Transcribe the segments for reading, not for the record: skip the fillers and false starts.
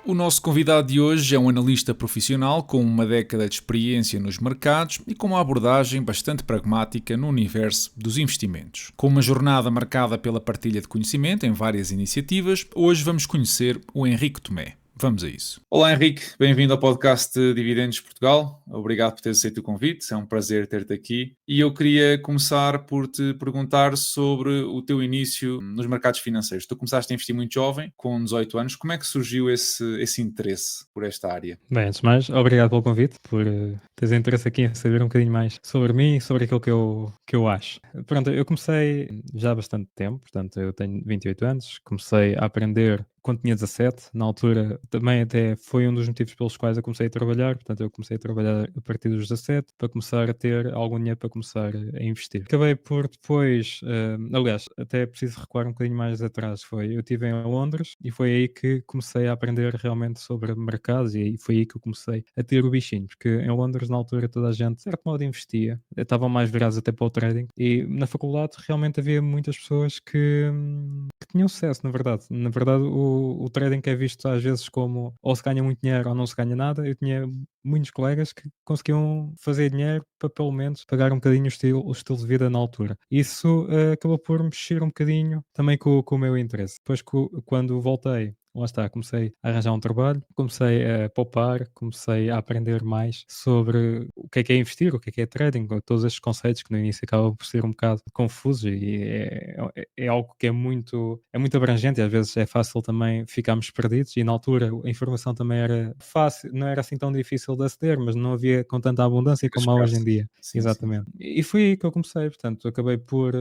O nosso convidado de hoje é um analista profissional com uma década de experiência nos mercados e com uma abordagem bastante pragmática no universo dos investimentos. Com uma jornada marcada pela partilha de conhecimento em várias iniciativas, hoje vamos conhecer o Henrique Tomé. Vamos a isso. Olá Henrique, bem-vindo ao podcast de Dividendos Portugal. Obrigado por teres aceito o convite, é um prazer ter-te aqui. E eu queria começar por te perguntar sobre o teu início nos mercados financeiros. Tu começaste a investir muito jovem, com 18 anos. Como é que surgiu esse interesse por esta área? Bem, antes de mais, obrigado pelo convite, por teres interesse aqui em saber um bocadinho mais sobre mim e sobre aquilo que eu acho. Pronto, eu comecei já há bastante tempo, portanto eu tenho 28 anos, comecei a aprender quando tinha 17, na altura também até foi um dos motivos pelos quais eu comecei a trabalhar, portanto eu comecei a trabalhar a partir dos 17 para começar a ter algum dinheiro para começar a investir. Acabei por depois, aliás, até preciso recuar um bocadinho mais atrás, eu estive em Londres e foi aí que comecei a aprender realmente sobre mercados e aí foi aí que eu comecei a ter o bichinho, porque em Londres na altura toda a gente, de certo modo, investia, estavam mais virados até para o trading e na faculdade realmente havia muitas pessoas que tinham sucesso, na verdade. Na verdade, o trading que é visto às vezes como ou se ganha muito dinheiro ou não se ganha nada. Eu tinha muitos colegas que conseguiam fazer dinheiro para pelo menos pagar um bocadinho o estilo de vida na altura. Isso acabou por mexer um bocadinho também com o meu interesse. Depois, quando voltei, lá está, comecei a arranjar um trabalho, comecei a poupar, comecei a aprender mais sobre o que é investir, o que é trading, com todos estes conceitos que no início acabam por ser um bocado confusos e é algo que é muito abrangente e às vezes é fácil também ficarmos perdidos e na altura a informação também era fácil, não era assim tão difícil de aceder, mas não havia com tanta abundância como há hoje em dia. Sim, sim. Exatamente. E foi aí que eu comecei, portanto, acabei por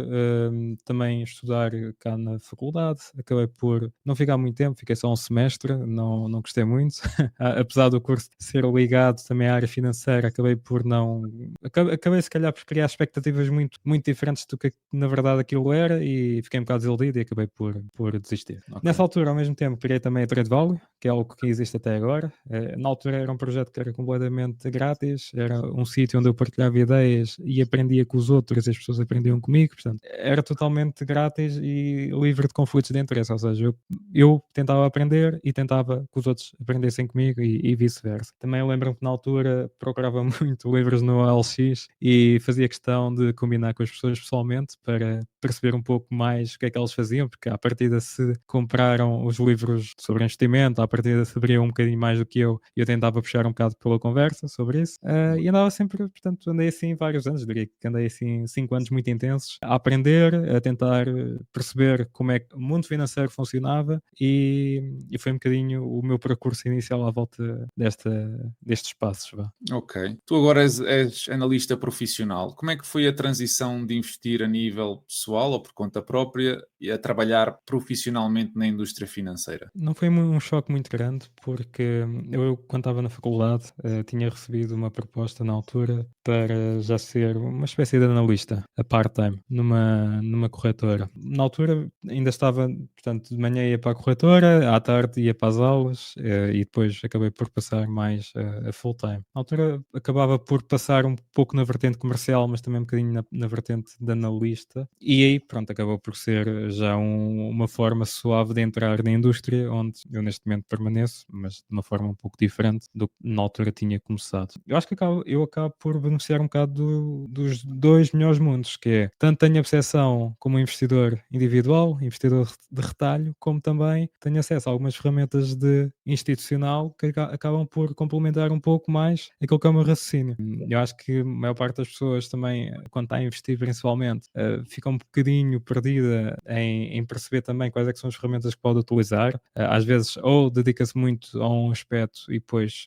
também estudar cá na faculdade, acabei por não ficar muito tempo, fiquei só um semestre, não gostei muito, apesar do curso ser ligado também à área financeira, acabei por não, acabei se calhar por criar expectativas muito, muito diferentes do que na verdade aquilo era e fiquei um bocado desiludido e acabei por desistir. Ok. Nessa altura, ao mesmo tempo, criei também a Trade Value, que é algo que existe até agora. Na altura era um projeto que era completamente grátis, era um sítio onde eu partilhava ideias e aprendia com os outros e as pessoas aprendiam comigo, portanto, era totalmente grátis e livre de conflitos de interesse, ou seja, eu tentava aprender e tentava que os outros aprendessem comigo e vice-versa. Também lembro-me que na altura procurava muito livros no OLX e fazia questão de combinar com as pessoas pessoalmente para perceber um pouco mais o que é que elas faziam, porque à partida se compraram os livros sobre investimento, à partida saberiam um bocadinho mais do que eu e eu tentava puxar um bocado pela conversa sobre isso e andava sempre, portanto, andei assim vários anos, diria que andei assim 5 anos muito intensos a aprender, a tentar perceber como é que o mundo financeiro funcionava e foi um bocadinho o meu percurso inicial à volta destes passos. Vá. Ok. Tu agora és analista profissional. Como é que foi a transição de investir a nível pessoal ou por conta própria e a trabalhar profissionalmente na indústria financeira? Não foi um choque muito grande, porque eu quando estava na faculdade, tinha recebido uma proposta na altura para já ser uma espécie de analista, a part-time, numa corretora. Na altura ainda estava, portanto, de manhã ia para a corretora, à tarde ia para as aulas, e depois acabei por passar mais a full-time. Na altura acabava por passar um pouco na vertente comercial, mas também um bocadinho na vertente de analista, e aí, pronto, acabou por ser já uma forma suave de entrar na indústria, onde eu neste momento permaneço, mas de uma forma um pouco diferente do que na altura tinha começado. Eu acho que eu acabo por beneficiar um bocado dos dois melhores mundos, que é, tanto tenho a percepção como investidor individual, investidor de retalho, como também tenho acesso a algumas ferramentas de institucional que acabam por complementar um pouco mais aquilo que é o meu raciocínio. Eu acho que a maior parte das pessoas também, quando está a investir principalmente, fica um bocadinho perdida em perceber também quais é que são as ferramentas que pode utilizar. Às vezes ou dedica-se muito a um aspecto e depois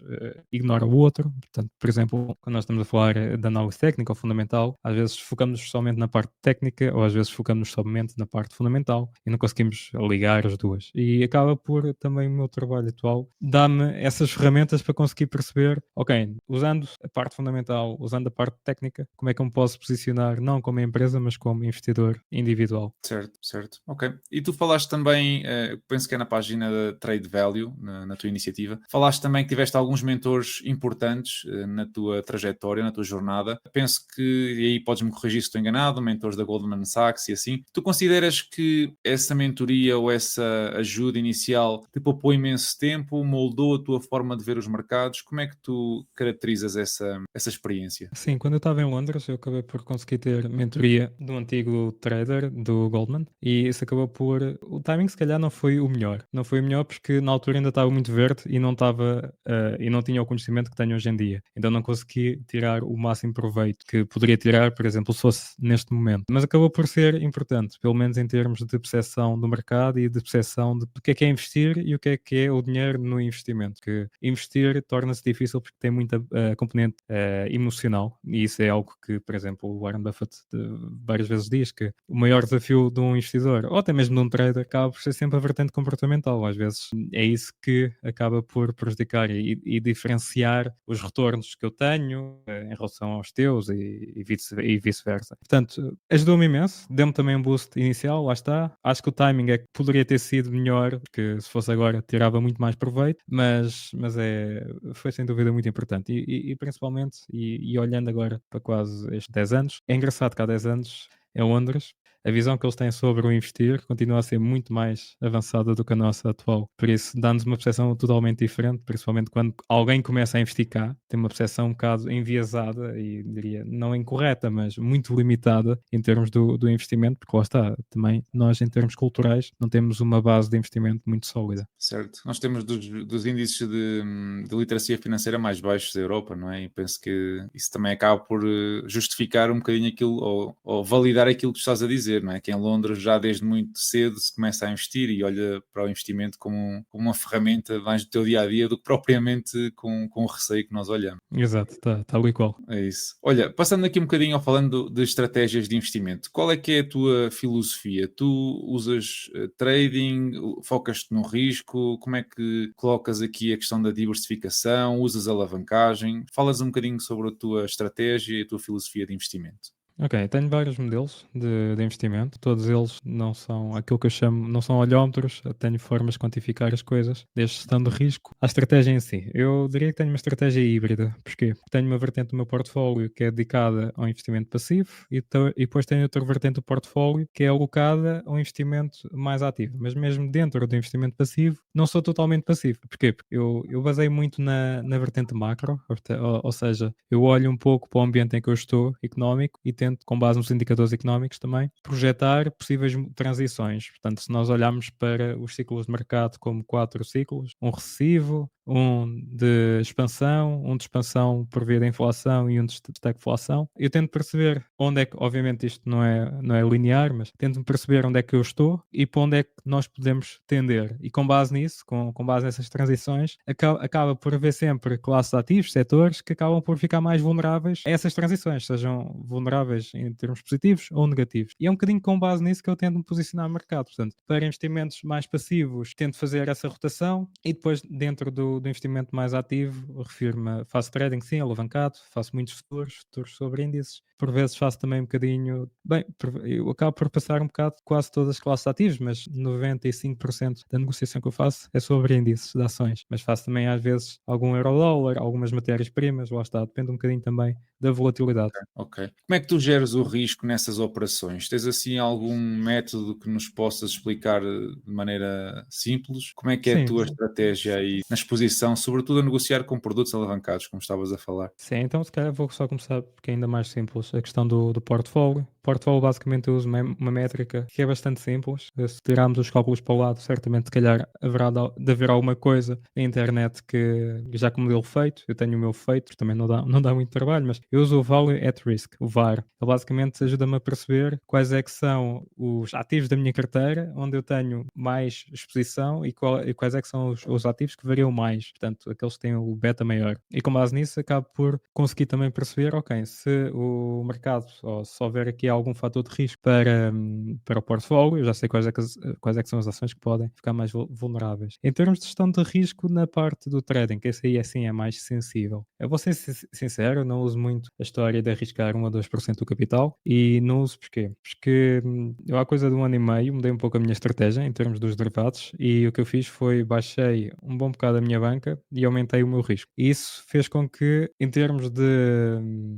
ignora o outro. Portanto, por exemplo, quando nós estamos a falar de análise técnica ou fundamental, às vezes focamos somente na parte técnica ou às vezes focamos somente na parte fundamental e não conseguimos ligar as duas. E acaba por também o meu trabalho atual dar-me essas ferramentas para conseguir perceber, ok, usando a parte fundamental, usando a parte técnica, como é que eu me posso posicionar não como empresa, mas como investidor individual. Certo, certo. Ok. E tu falaste também, penso que é na página da Trade Value, episódio, na tua iniciativa. Falaste também que tiveste alguns mentores importantes na tua trajetória, na tua jornada. Penso que, e aí podes-me corrigir se estou enganado, mentores da Goldman Sachs e assim. Tu consideras que essa mentoria ou essa ajuda inicial te poupou imenso tempo, moldou a tua forma de ver os mercados? Como é que tu caracterizas essa experiência? Sim, quando eu estava em Londres, eu acabei por conseguir ter mentoria de um antigo trader do Goldman e isso acabou por. O timing, se calhar, não foi o melhor. Não foi o melhor porque na altura ainda estava muito verde e não estava e não tinha o conhecimento que tenho hoje em dia. Então não consegui tirar o máximo proveito que poderia tirar, por exemplo, se fosse neste momento. Mas acabou por ser importante, pelo menos em termos de percepção do mercado e de percepção de o que é investir e o que é o dinheiro no investimento. Que investir torna-se difícil porque tem muita componente emocional e isso é algo que, por exemplo, o Warren Buffett várias vezes diz que o maior desafio de um investidor ou até mesmo de um trader acaba por ser sempre a vertente comportamental. Às vezes é isso que acaba por prejudicar e diferenciar os retornos que eu tenho em relação aos teus e vice-versa. Portanto, ajudou-me imenso, deu-me também um boost inicial, lá está. Acho que o timing é que poderia ter sido melhor, porque se fosse agora tirava muito mais proveito, mas foi sem dúvida muito importante. E principalmente, e olhando agora para quase estes 10 anos, é engraçado que há 10 anos, em Londres, a visão que eles têm sobre o investir continua a ser muito mais avançada do que a nossa atual. Por isso, dá-nos uma percepção totalmente diferente, principalmente quando alguém começa a investir cá, tem uma percepção um bocado enviesada e diria não incorreta, mas muito limitada em termos do investimento, porque lá está, também nós, em termos culturais, não temos uma base de investimento muito sólida. Certo. Nós temos dos índices de literacia financeira mais baixos da Europa, não é? E penso que isso também acaba por justificar um bocadinho aquilo, ou validar aquilo que tu estás a dizer, não é? Que em Londres já desde muito cedo se começa a investir e olha para o investimento como uma ferramenta mais do teu dia-a-dia do que propriamente com o receio que nós olhamos. Exato, está tal e qual. É isso. Olha, passando aqui um bocadinho ao falando de estratégias de investimento, qual é que é a tua filosofia? Tu usas trading, focas-te no risco, como é que colocas aqui a questão da diversificação, usas alavancagem? Falas um bocadinho sobre a tua estratégia e a tua filosofia de investimento. Ok, tenho vários modelos de investimento, todos eles não são aquilo que eu chamo, não são olhómetros, eu tenho formas de quantificar as coisas, desde gestão de risco à estratégia em si. Eu diria que tenho uma estratégia híbrida, porquê? Porque tenho uma vertente do meu portfólio que é dedicada ao investimento passivo e depois tenho outra vertente do portfólio que é alocada ao investimento mais ativo, mas mesmo dentro do investimento passivo, não sou totalmente passivo. Porquê? Porque eu baseio muito na vertente macro, ou seja, eu olho um pouco para o ambiente em que eu estou, económico, e tento, com base nos indicadores económicos também, projetar possíveis transições. Portanto, se nós olharmos para os ciclos de mercado como 4 ciclos, um recessivo, um de expansão por via da inflação e um de estagflação, eu tento perceber onde é que, obviamente isto não é linear, mas tento perceber onde é que eu estou e para onde é que nós podemos tender. E com base nisso, com base nessas transições, acaba por haver sempre classes de ativos, setores, que acabam por ficar mais vulneráveis a essas transições, sejam vulneráveis em termos positivos ou negativos. E é um bocadinho com base nisso que eu tento me posicionar no mercado. Portanto, para investimentos mais passivos, tento fazer essa rotação e depois, dentro do investimento mais ativo, refiro-me, faço trading, sim, alavancado, faço muitos futuros sobre índices. Por vezes faço também um bocadinho, bem, eu acabo por passar um bocado quase todas as classes ativas, mas 95% da negociação que eu faço é sobre índices de ações. Mas faço também às vezes algum euro-dólar, algumas matérias-primas, lá está, depende um bocadinho também da volatilidade. Ok. Como é que tu geres o risco nessas operações? Tens assim algum método que nos possas explicar de maneira simples? Como é que é a Sim, tua estratégia aí na exposição, sobretudo a negociar com produtos alavancados, como estavas a falar? sim, então se calhar vou só começar porque é ainda mais simples, a questão do portfólio. Portfólio basicamente eu uso uma métrica que é bastante simples. Se tirarmos os cálculos para o lado, certamente se calhar haverá de haver alguma coisa na internet que já com o modelo feito, eu tenho o meu feito, também não dá muito trabalho, mas eu uso o Value at Risk, o VAR. Ele basicamente ajuda-me a perceber quais é que são os ativos da minha carteira, onde eu tenho mais exposição e quais é que são os ativos que variam mais, portanto, aqueles que têm o beta maior. E com base nisso acabo por conseguir também perceber, ok, se o mercado, ou se houver aqui criar algum fator de risco para o portfólio, eu já sei quais é que são as ações que podem ficar mais vulneráveis. Em termos de gestão de risco na parte do trading, que esse aí assim é mais sensível. Eu vou ser sincero, não uso muito a história de arriscar 1 a 2% do capital e não uso porquê? Porque eu há coisa de 1 ano e meio mudei um pouco a minha estratégia em termos dos derivados e o que eu fiz foi baixei um bom bocado a minha banca e aumentei o meu risco. E isso fez com que, em termos de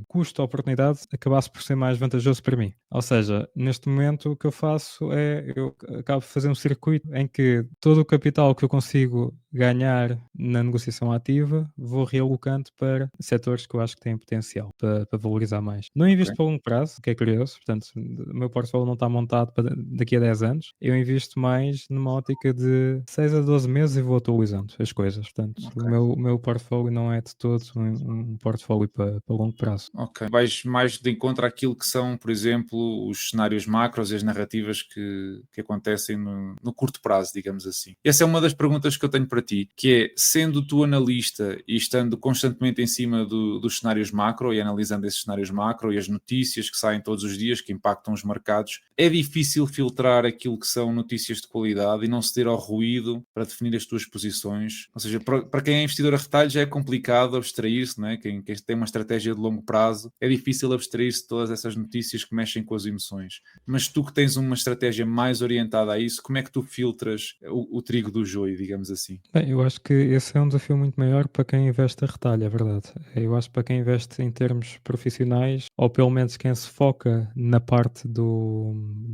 custo-oportunidade, acabasse por ser mais vantajoso para mim. Ou seja, neste momento o que eu faço é, eu acabo de fazer um circuito em que todo o capital que eu consigo ganhar na negociação ativa, vou realocando para setores que eu acho que têm potencial para valorizar mais. Não invisto Ok. para longo prazo, o que é curioso, portanto, o meu portfólio não está montado para daqui a 10 anos. Eu invisto mais numa ótica de 6 a 12 meses e vou atualizando as coisas. Portanto, Ok. o meu portfólio não é de todo um portfólio para longo prazo. Ok. Vais mais de encontro àquilo que são, por exemplo, os cenários macros e as narrativas que acontecem no curto prazo, digamos assim. Essa é uma das perguntas que eu tenho para ti, que é, sendo tu analista e estando constantemente em cima dos cenários macro e analisando esses cenários macro e as notícias que saem todos os dias que impactam os mercados, é difícil filtrar aquilo que são notícias de qualidade e não ceder ao ruído para definir as tuas posições. Ou seja, para quem é investidor a retalho já é complicado abstrair-se, não é? Quem tem uma estratégia de longo prazo, é difícil abstrair-se de todas essas notícias que mexem com as emoções. Mas tu que tens uma estratégia mais orientada a isso, como é que tu filtras o trigo do joio, digamos assim? Bem, eu acho que esse é um desafio muito maior para quem investe a retalho, é verdade. Eu acho que para quem investe em termos profissionais, ou pelo menos quem se foca na parte de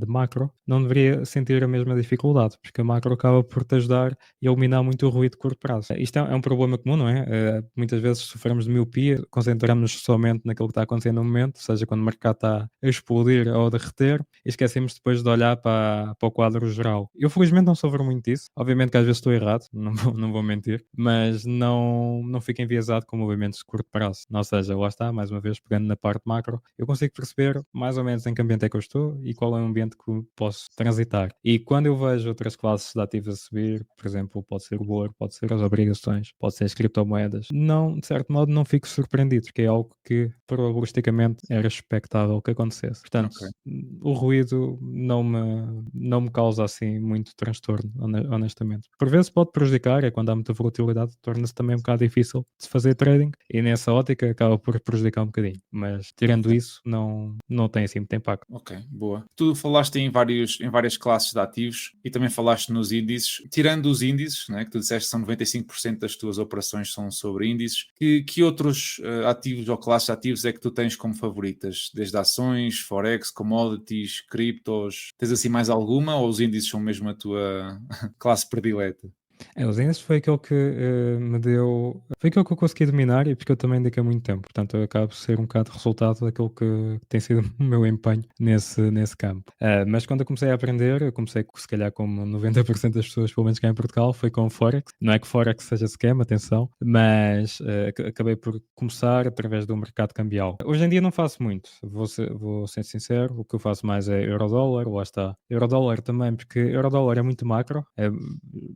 macro, não deveria sentir a mesma dificuldade, porque a macro acaba por te ajudar e eliminar muito o ruído de curto prazo. Isto é um problema comum, não é? Muitas vezes sofremos de miopia, concentramos-nos somente naquilo que está acontecendo no momento, seja quando o mercado está a explodir ou a derreter, e esquecemos depois de olhar para o quadro geral. Eu felizmente não sofro muito disso, obviamente que às vezes estou errado, não vou mentir, mas não fico enviesado com movimentos de curto prazo. Ou seja, lá está, mais uma vez, pegando na parte macro, eu consigo perceber mais ou menos em que ambiente é que eu estou e qual é o ambiente que posso transitar. E quando eu vejo outras classes de ativos a subir, por exemplo, pode ser o ouro, pode ser as obrigações, pode ser as criptomoedas, não, de certo modo, não fico surpreendido, porque é algo que probabilisticamente era expectável que acontecesse. Portanto, Ok. o ruído não me causa assim muito transtorno, honestamente. Por vezes pode prejudicar, é quando há muita volatilidade, torna-se também um bocado difícil de se fazer trading e nessa ótica acaba por prejudicar um bocadinho. Mas tirando isso, não tem assim muito impacto. Ok, boa. Tu falaste em várias classes de ativos e também falaste nos índices. Tirando os índices, né, que tu disseste que são 95% das tuas operações são sobre índices, que outros ativos ou classes de ativos é que tu tens como favoritas? Desde ações, forex, commodities, criptos? Tens assim mais alguma ou os índices são mesmo a tua classe predileta? Os índices foi aquele que me deu. Foi aquele que eu consegui dominar e porque eu também dediquei muito tempo. Portanto, eu acabo por ser um bocado resultado daquilo que tem sido o meu empenho nesse campo. Mas quando eu comecei a aprender, eu comecei, se calhar, como 90% das pessoas, pelo menos cá em Portugal, foi com Forex. Não é que Forex seja scam, atenção, mas acabei por começar através do mercado cambial. Hoje em dia não faço muito, vou ser sincero. O que eu faço mais é euro-dólar, lá está. Euro-dólar também, porque euro-dólar é muito macro.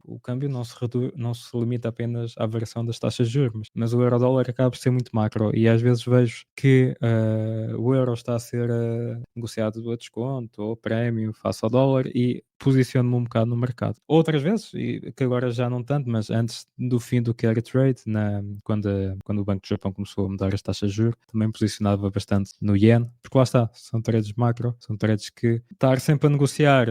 O câmbio não se limita apenas à variação das taxas de juros, mas o euro-dólar acaba por ser muito macro e às vezes vejo que o euro está a ser negociado a desconto ou prémio face ao dólar e posiciono-me um bocado no mercado. Outras vezes, e que agora já não tanto, mas antes do fim do carry trade, quando o Banco do Japão começou a mudar as taxas de juros, também posicionava bastante no yen, porque lá está, são trades macro, são trades que estar sempre a negociar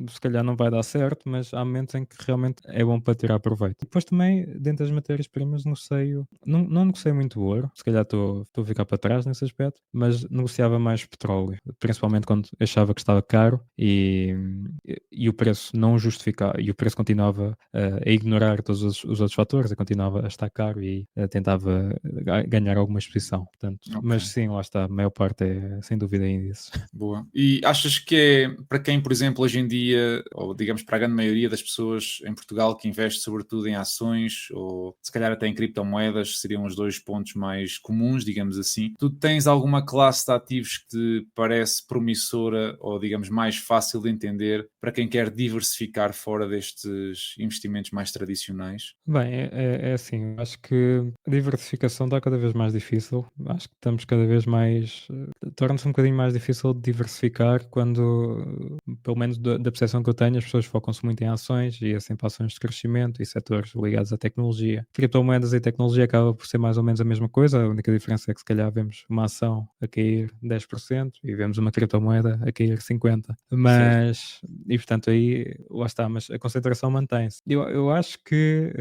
se calhar não vai dar certo, mas há momentos em que realmente é bom para tirar proveito. Depois também, dentro das matérias-primas, não negociei muito ouro, se calhar estou a ficar para trás nesse aspecto, mas negociava mais petróleo, principalmente quando achava que estava caro e o preço não justificava, e o preço continuava a ignorar todos os outros fatores, e continuava a estar caro e tentava ganhar alguma exposição. Portanto, Ok. mas sim, lá está, a maior parte é sem dúvida índices. Boa. E achas que é para quem, por exemplo, hoje em dia, ou digamos para a grande maioria das pessoas em Portugal que investe sobretudo em ações, ou se calhar até em criptomoedas, seriam os dois pontos mais comuns, digamos assim. Tu tens alguma classe de ativos que te parece promissora ou, digamos, mais fácil de entender para quem quem quer diversificar fora destes investimentos mais tradicionais? Bem, é assim, acho que a diversificação está cada vez mais difícil. Acho que estamos cada vez mais. Torna-se um bocadinho mais difícil de diversificar quando, pelo menos da percepção que eu tenho, as pessoas focam-se muito em ações e assim ações de crescimento e setores ligados à tecnologia. Criptomoedas e tecnologia acaba por ser mais ou menos a mesma coisa, a única diferença é que se calhar vemos uma ação a cair 10% e vemos uma criptomoeda a cair 50%. Certo. E portanto aí, lá está, mas a concentração mantém-se. Eu acho que,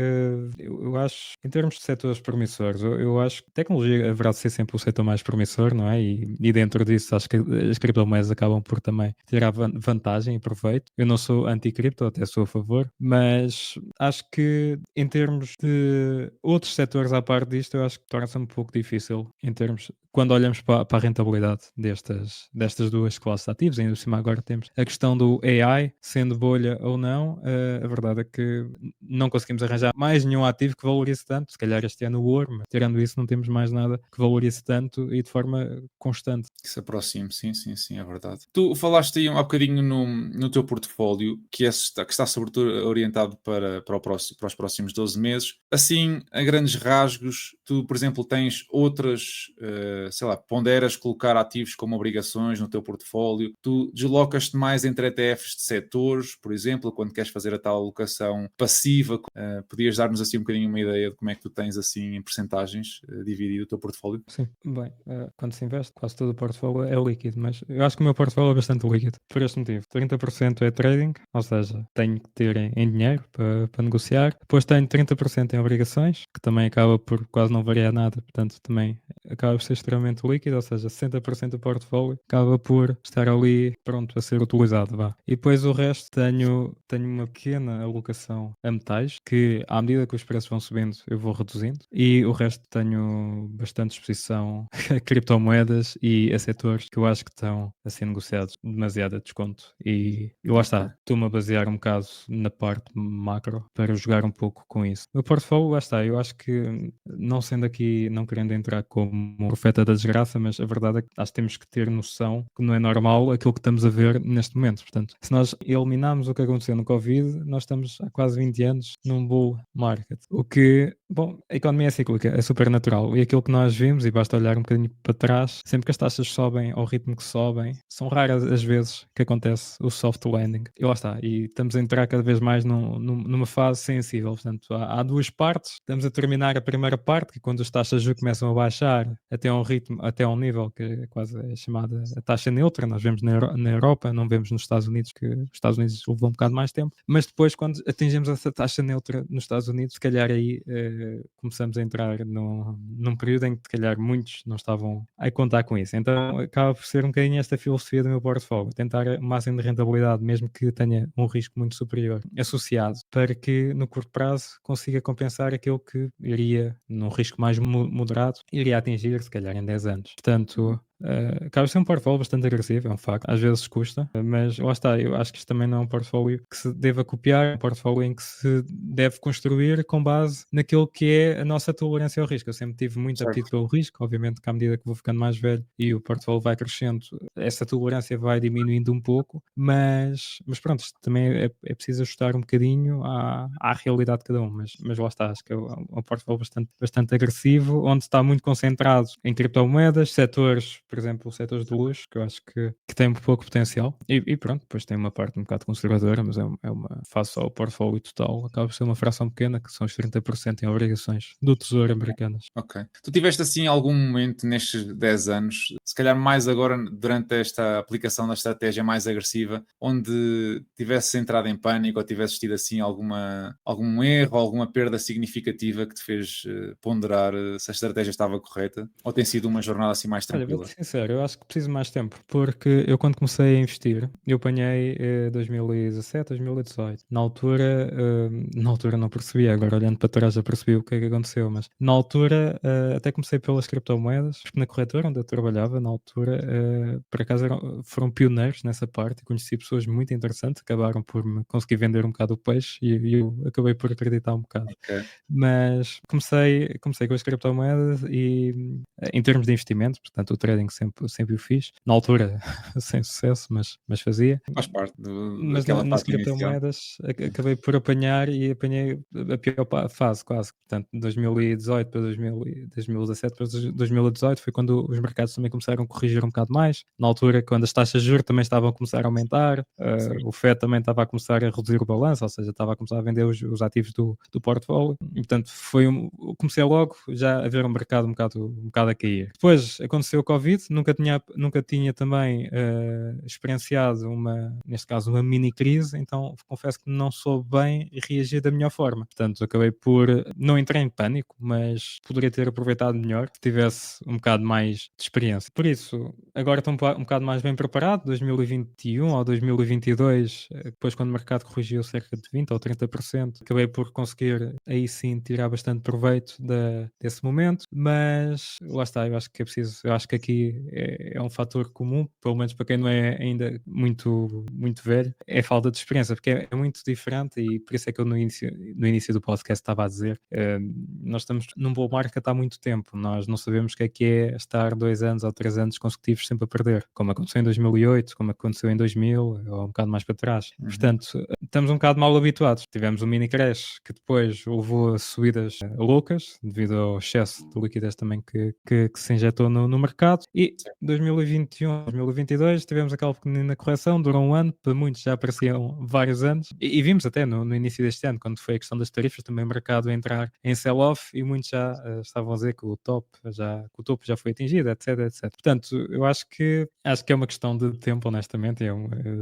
eu acho, em termos de setores promissores, eu acho que tecnologia haverá de ser sempre o setor mais promissor, não é? E dentro disso acho que as criptomoedas acabam por também tirar vantagem e proveito. Eu não sou anti-cripto, até sou a favor, mas acho que em termos de outros setores à parte disto, eu acho que torna-se um pouco difícil em termos, quando olhamos para a rentabilidade destas duas classes de ativos. Ainda por cima agora temos a questão do AI, sendo bolha ou não, a verdade é que não conseguimos arranjar mais nenhum ativo que valorize tanto, se calhar este ano o ouro, mas tirando isso não temos mais nada que valorize tanto e de forma constante. Que se aproxime, sim, sim, sim, é verdade. Tu falaste aí há bocadinho no teu portfólio que está sobretudo orientado para os próximos 12 meses. Assim, a grandes rasgos, tu, por exemplo, tens outras, sei lá, ponderas colocar ativos como obrigações no teu portfólio. Tu deslocas-te mais entre ETFs de setores, por exemplo, quando queres fazer a tal alocação passiva. Podias dar-nos assim um bocadinho uma ideia de como é que tu tens assim em percentagens dividido o teu portfólio? Sim, bem, quando se investe, quase todo o portfólio é líquido, mas eu acho que o meu portfólio é bastante líquido, por este motivo. 30% é trading, ou seja, tenho que ter em dinheiro para negociar. Depois tenho 30% em obrigações, que também acaba por quase não variar nada, portanto também acaba por ser extremamente líquido, ou seja, 60% do portfólio acaba por estar ali pronto a ser utilizado, vá. E depois o resto tenho uma pequena alocação a metais, que à medida que os preços vão subindo eu vou reduzindo, e o resto tenho bastante exposição a criptomoedas e a setores que eu acho que estão a ser negociados demasiado a desconto. E lá Ok. está, estou-me a basear um bocado na parte macro para jogar um pouco com isso. O portfólio, lá está, eu acho que, não sendo aqui, não querendo entrar como profeta da desgraça, mas a verdade é que acho que temos que ter noção que não é normal aquilo que estamos a ver neste momento. Portanto, se nós eliminarmos o que aconteceu no Covid, nós estamos há quase 20 anos num bull market. O que, bom, a economia é cíclica, é super natural. E aquilo que nós vimos, e basta olhar um bocadinho para trás, sempre que as taxas sobem ao ritmo que sobem, são raras as vezes que acontece o soft landing. E lá está, e estamos a entrar cada vez mais numa fase sensível. Portanto, há duas partes. Estamos a terminar a primeira parte, que é quando as taxas de juros começam a baixar até a um ritmo, até a um nível que é quase chamada a taxa neutra. Nós vemos na Europa, não vemos nos Estados Unidos, que os Estados Unidos levou um bocado mais tempo. Mas depois, quando atingimos essa taxa neutra nos Estados Unidos, se calhar aí começamos a entrar num período em que, se calhar, muitos não estavam a contar com isso. Então, acaba por ser um bocadinho esta filosofia do meu portfólio, tentar o máximo de rentabilidade, mesmo que tenha um risco muito superior associado, para que no curto prazo consiga compensar aquilo que iria, num risco mais moderado, iria atingir, se calhar, em 10 anos. Portanto, acaba por ser um portfólio bastante agressivo, é um facto. Às vezes custa, mas lá está. Eu acho que isto também não é um portfólio que se deva copiar, é um portfólio em que se deve construir com base naquilo que é a nossa tolerância ao risco. Eu sempre tive muito Certo. apetite pelo risco, obviamente que à medida que vou ficando mais velho e o portfólio vai crescendo, essa tolerância vai diminuindo um pouco, mas pronto, isto também é preciso ajustar um bocadinho à realidade de cada um, mas lá está, acho que é um portfólio bastante agressivo, onde está muito concentrado em criptomoedas, setores, por exemplo, setores de luxo, que eu acho que tem um pouco potencial, e pronto, depois tem uma parte um bocado conservadora, mas face ao portfólio total, acaba por ser uma fração pequena, que são os 30% em obrigações do Tesouro americanas. Ok. Tu tiveste assim algum momento nestes 10 anos, se calhar mais agora durante esta aplicação da estratégia mais agressiva, onde tivesses entrado em pânico ou tivesses tido assim algum erro, alguma perda significativa que te fez ponderar se a estratégia estava correta? Ou tem sido uma jornada assim mais Olha, vou-te tranquila? ser sincero, eu acho que preciso de mais tempo, porque eu quando comecei a investir, eu apanhei 2017, 2018. Na altura não percebia, agora olhando para trás já percebi o que é que aconteceu, mas na altura até comecei pelas criptomoedas, porque na corretora onde eu trabalhava, na altura, por acaso foram pioneiros nessa parte, e conheci pessoas muito interessantes, acabaram por me conseguir vender um bocado o peixe e eu acabei por acreditar um bocado. Ok. Mas comecei com as criptomoedas e em termos de investimento, portanto o trading sempre o fiz. Na altura, sem sucesso, mas fazia. Faz parte Mas daquela nas fase inicial. criptomoedas acabei por apanhar e apanhei a pior fase quase. Portanto, 2018 para 2017 para 2018 foi quando os mercados também começaram a corrigir um bocado mais. Na altura, quando as taxas de juros também estavam a começar a aumentar, Certo. o FED também estava a começar a reduzir o balanço, ou seja, estava a começar a vender os ativos do portfólio. E, portanto, comecei logo já a ver o mercado um bocado a cair. Depois aconteceu o Covid, nunca tinha também experienciado neste caso, uma mini crise, então confesso que não soube bem reagir da melhor forma. Portanto, acabei por, não entrar em pânico, mas poderia ter aproveitado melhor se tivesse um bocado mais de experiência. Por isso, agora estou um bocado mais bem preparado, 2021 ou 2022, depois quando o mercado corrigiu cerca de 20 ou 30%, acabei por conseguir aí sim tirar bastante proveito desse momento, mas lá está, eu acho que aqui é um fator comum, pelo menos para quem não é ainda muito velho, é a falta de experiência, porque é muito diferente e por isso é que eu no início do podcast estava a dizer, nós estamos num bull market há muito tempo, nós não sabemos o que é estar 2 anos ou 3 anos consecutivos sempre a perder, como aconteceu em 2008, como aconteceu em 2000 ou um bocado mais para trás. Portanto, estamos um bocado mal habituados. Tivemos um mini crash que depois levou a subidas loucas devido ao excesso de liquidez também que se injetou no mercado e 2021, 2022 tivemos aquela pequenina correção, durou um ano, para muitos já apareciam vários anos e vimos até no início deste ano, quando foi a questão das tarifas, também o mercado a entrar em sell-off e muitos já estavam a dizer que o topo já foi atingido, etc, etc. Portanto, eu acho que é uma questão de tempo, honestamente,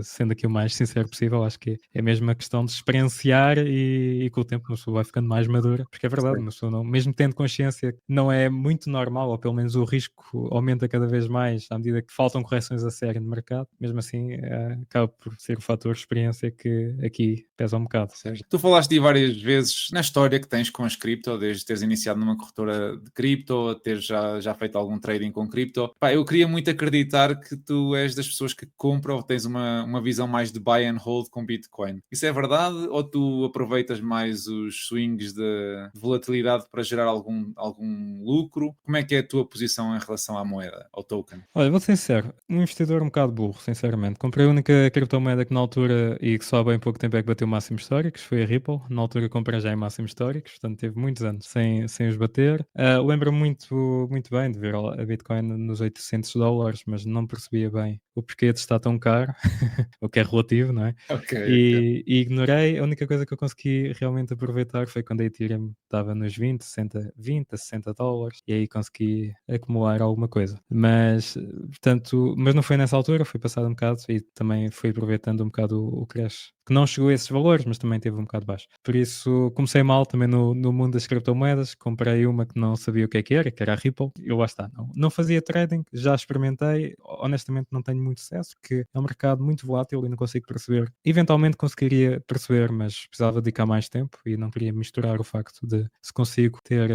sendo aqui o mais sincero possível, acho que é mesmo uma questão de experienciar e com o tempo uma pessoa vai ficando mais madura, porque é verdade, uma pessoa não, mesmo tendo consciência que não é muito normal, ou pelo menos o risco aumenta cada vez mais à medida que faltam correções a sério no mercado, mesmo assim acaba por ser o fator experiência que aqui pesa um bocado. Certo. Tu falaste de várias vezes na história que tens com as cripto, desde teres iniciado numa corretora de cripto, teres já feito algum trading com cripto. Pá, eu queria muito acreditar que tu és das pessoas que compram ou tens uma visão mais de buy and hold com Bitcoin. Isso é verdade ou tu aproveitas mais os swings de volatilidade para gerar algum lucro? Como é que é a tua posição em relação à moeda, ao token? Olha, vou ser sincero, um investidor um bocado burro, sinceramente. Comprei a única criptomoeda que na altura e que só há bem pouco tempo é que bateu máximos históricos, foi a Ripple. Na altura comprei já em máximos históricos, portanto teve muitos anos sem os bater. Lembro-me muito bem de ver a Bitcoin nos $800, mas não percebia bem o porquê de estar tão caro, o que é relativo, não é? Ok. E ignorei. A única coisa que eu consegui realmente aproveitar foi quando a Ethereum estava nos 20 a $60 e aí consegui acumular alguma coisa. Mas, portanto, mas não foi nessa altura, foi passado um bocado e também fui aproveitando um bocado o crash, que não chegou a esses valores, mas também teve um bocado baixo. Por isso, comecei mal também no mundo das criptomoedas, comprei uma que não sabia o que era a Ripple, e lá está. Não fazia trading, já experimentei, honestamente não tenho muito sucesso, porque é um mercado muito volátil e não consigo perceber. Eventualmente conseguiria perceber, mas precisava dedicar mais tempo e não queria misturar o facto de, se consigo ter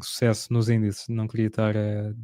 sucesso nos índices, não queria estar a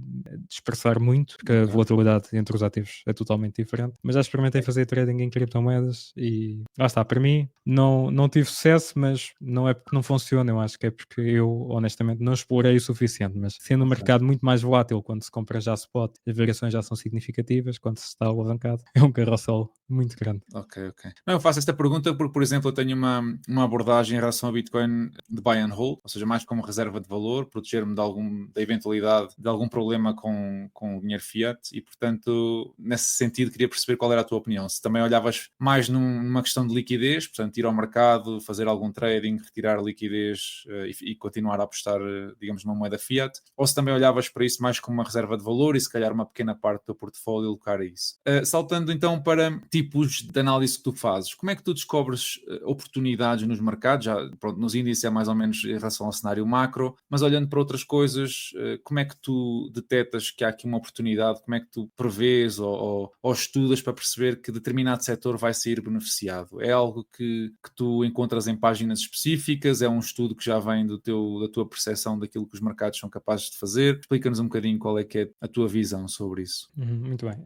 dispersar muito, porque a volatilidade entre os ativos é totalmente diferente. Mas já experimentei fazer trading em criptomoedas e lá está, para mim não tive sucesso, mas não é porque não funciona, eu acho que é porque eu honestamente não explorei o suficiente, mas sendo um mercado muito mais volátil, quando se compra já spot, as variações já são significativas, quando se está alavancado, é um carrossel muito grande. Ok. Não, eu faço esta pergunta porque, por exemplo, eu tenho uma abordagem em relação ao Bitcoin de buy and hold, ou seja, mais como reserva de valor, proteger-me da eventualidade de algum problema com o dinheiro fiat e, portanto, nesse sentido, queria perceber qual era a tua opinião. Se também olhavas mais numa questão de liquidez, portanto, ir ao mercado, fazer algum trading, retirar liquidez e continuar a apostar, digamos, numa moeda fiat, ou se também olhavas para isso mais como uma reserva de valor e se calhar uma pequena parte do teu portfólio alocar a isso. Saltando então para tipos de análise que tu fazes, como é que tu descobres oportunidades nos mercados? Já, pronto, nos índices é mais ou menos em relação ao cenário macro, mas olhando para outras coisas, como é que tu detetas que há aqui uma oportunidade? Como é que tu prevês ou estudas para perceber que determinado setor vai sair beneficiado? mercado? É algo que tu encontras em páginas específicas? É um estudo que já vem da tua percepção daquilo que os mercados são capazes de fazer? Explica-nos um bocadinho qual é que é a tua visão sobre isso. Muito bem.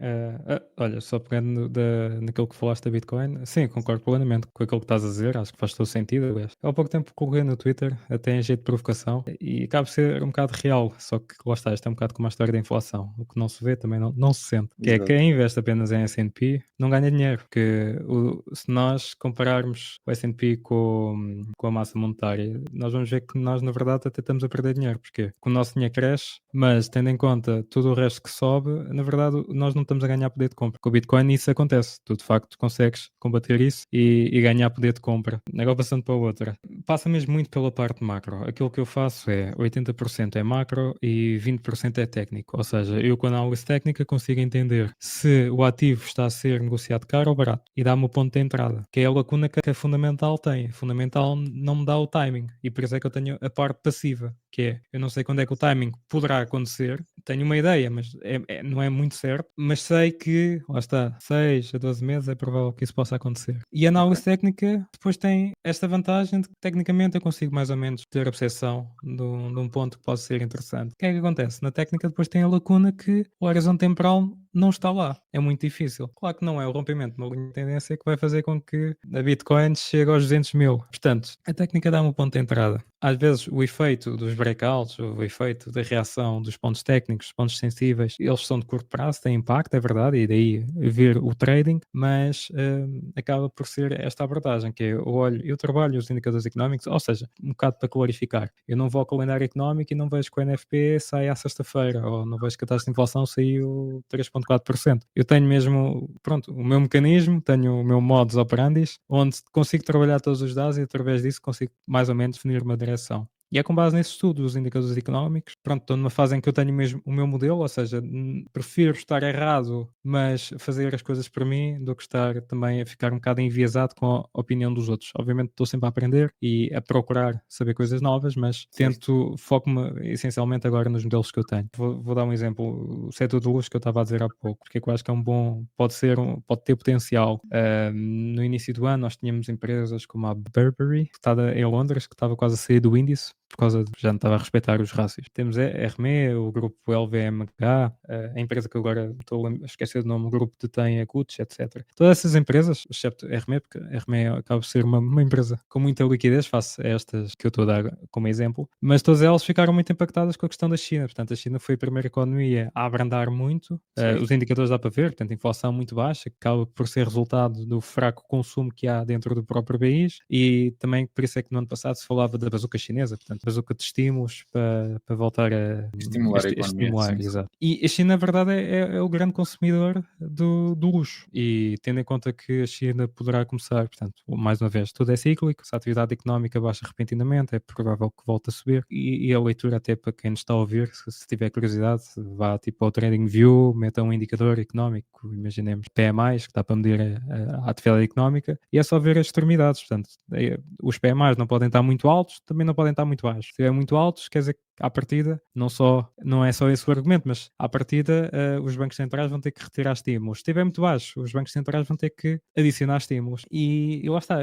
Olha, só pegando naquilo que falaste da Bitcoin, sim, concordo plenamente com aquilo que estás a dizer, acho que faz todo sentido. Aliás, há pouco tempo coloquei no Twitter, até em jeito de provocação, e acaba por ser um bocado real, só que lá está, isto é um bocado como a história da inflação. O que não se vê também não se sente. Que é Exato. quem investe apenas em S&P não ganha dinheiro, porque se nós compararmos o S&P com a massa monetária, nós vamos ver que nós, na verdade, até estamos a perder dinheiro. Porquê? Porque o nosso dinheiro cresce, mas tendo em conta tudo o resto que sobe, na verdade, nós não estamos a ganhar poder de compra. Com o Bitcoin isso acontece. Tu, de facto, consegues combater isso e ganhar poder de compra. Agora passando para outra. Passa mesmo muito pela parte macro. Aquilo que eu faço é 80% é macro e 20% é técnico. Ou seja, eu com a análise técnica consigo entender se o ativo está a ser negociado caro ou barato e dá-me o ponto de entrada, que é a lacuna que a fundamental tem. A fundamental não me dá o timing e por isso é que eu tenho a parte passiva, que é, eu não sei quando é que o timing poderá acontecer, tenho uma ideia, mas não é muito certo, mas sei que, lá está, 6 a 12 meses é provável que isso possa acontecer. E a análise técnica depois tem esta vantagem de que tecnicamente eu consigo mais ou menos ter a percepção de um ponto que pode ser interessante. O que é que acontece? Na técnica depois tem a lacuna que o horizonte temporal não está lá. É muito difícil. Claro que não é o rompimento de uma linha de tendência que vai fazer com que a Bitcoin chegue aos 200 mil. Portanto, a técnica dá-me um ponto de entrada. Às vezes o efeito dos breakouts, o efeito da reação dos pontos técnicos, pontos sensíveis, eles são de curto prazo, têm impacto, é verdade, e daí vir o trading, mas acaba por ser esta abordagem, que é eu trabalho os indicadores económicos, ou seja, um bocado para clarificar, eu não vou ao calendário económico e não vejo que o NFP sai à sexta-feira, ou não vejo que a taxa de inflação saiu 3,4%. Eu tenho mesmo, pronto, o meu mecanismo, tenho o meu modus operandi, onde consigo trabalhar todos os dados e através disso consigo mais ou menos definir uma direção. E é com base nesse estudo dos indicadores económicos. Pronto, estou numa fase em que eu tenho mesmo o meu modelo, ou seja, prefiro estar errado, mas fazer as coisas para mim, do que estar também a ficar um bocado enviesado com a opinião dos outros. Obviamente estou sempre a aprender e a procurar saber coisas novas, mas foco-me essencialmente agora nos modelos que eu tenho. Vou dar um exemplo, o setor de luz que eu estava a dizer há pouco, porque eu acho que é pode ter potencial. No início do ano nós tínhamos empresas como a Burberry, que está em Londres, que estava quase a sair do índice, por causa de já não estava a respeitar os rácios. Temos a Hermé, o grupo LVMH, a empresa que agora estou a esquecer do nome, o grupo detém a Gucci, etc. Todas essas empresas, excepto a Hermé, porque a Hermé acaba por ser uma empresa com muita liquidez, face a estas que eu estou a dar como exemplo, mas todas elas ficaram muito impactadas com a questão da China. Portanto, a China foi a primeira economia a abrandar muito. Os indicadores dá para ver, portanto, inflação muito baixa, que acaba por ser resultado do fraco consumo que há dentro do próprio país, e também por isso é que no ano passado se falava da bazuca chinesa, portanto, bazuca de estímulos para voltar a Estimular a economia. estimular, Sim. exato. E a China, na verdade, é o grande consumidor do luxo. E tendo em conta que a China poderá começar, portanto, mais uma vez, tudo é cíclico, se a atividade económica baixa repentinamente, é provável que volte a subir. E a leitura, até para quem nos está a ouvir, se tiver curiosidade, vá tipo ao TradingView, meta um indicador económico, imaginemos PMIs, que dá para medir a atividade económica, e é só ver as extremidades. Portanto, os PMIs não podem estar muito altos, também não podem estar muito baixos. Se estiver muito altos, quer dizer que à partida, não é só esse o argumento, mas à partida os bancos centrais vão ter que retirar estímulos. Se estiver muito baixo, os bancos centrais vão ter que adicionar estímulos. E lá está,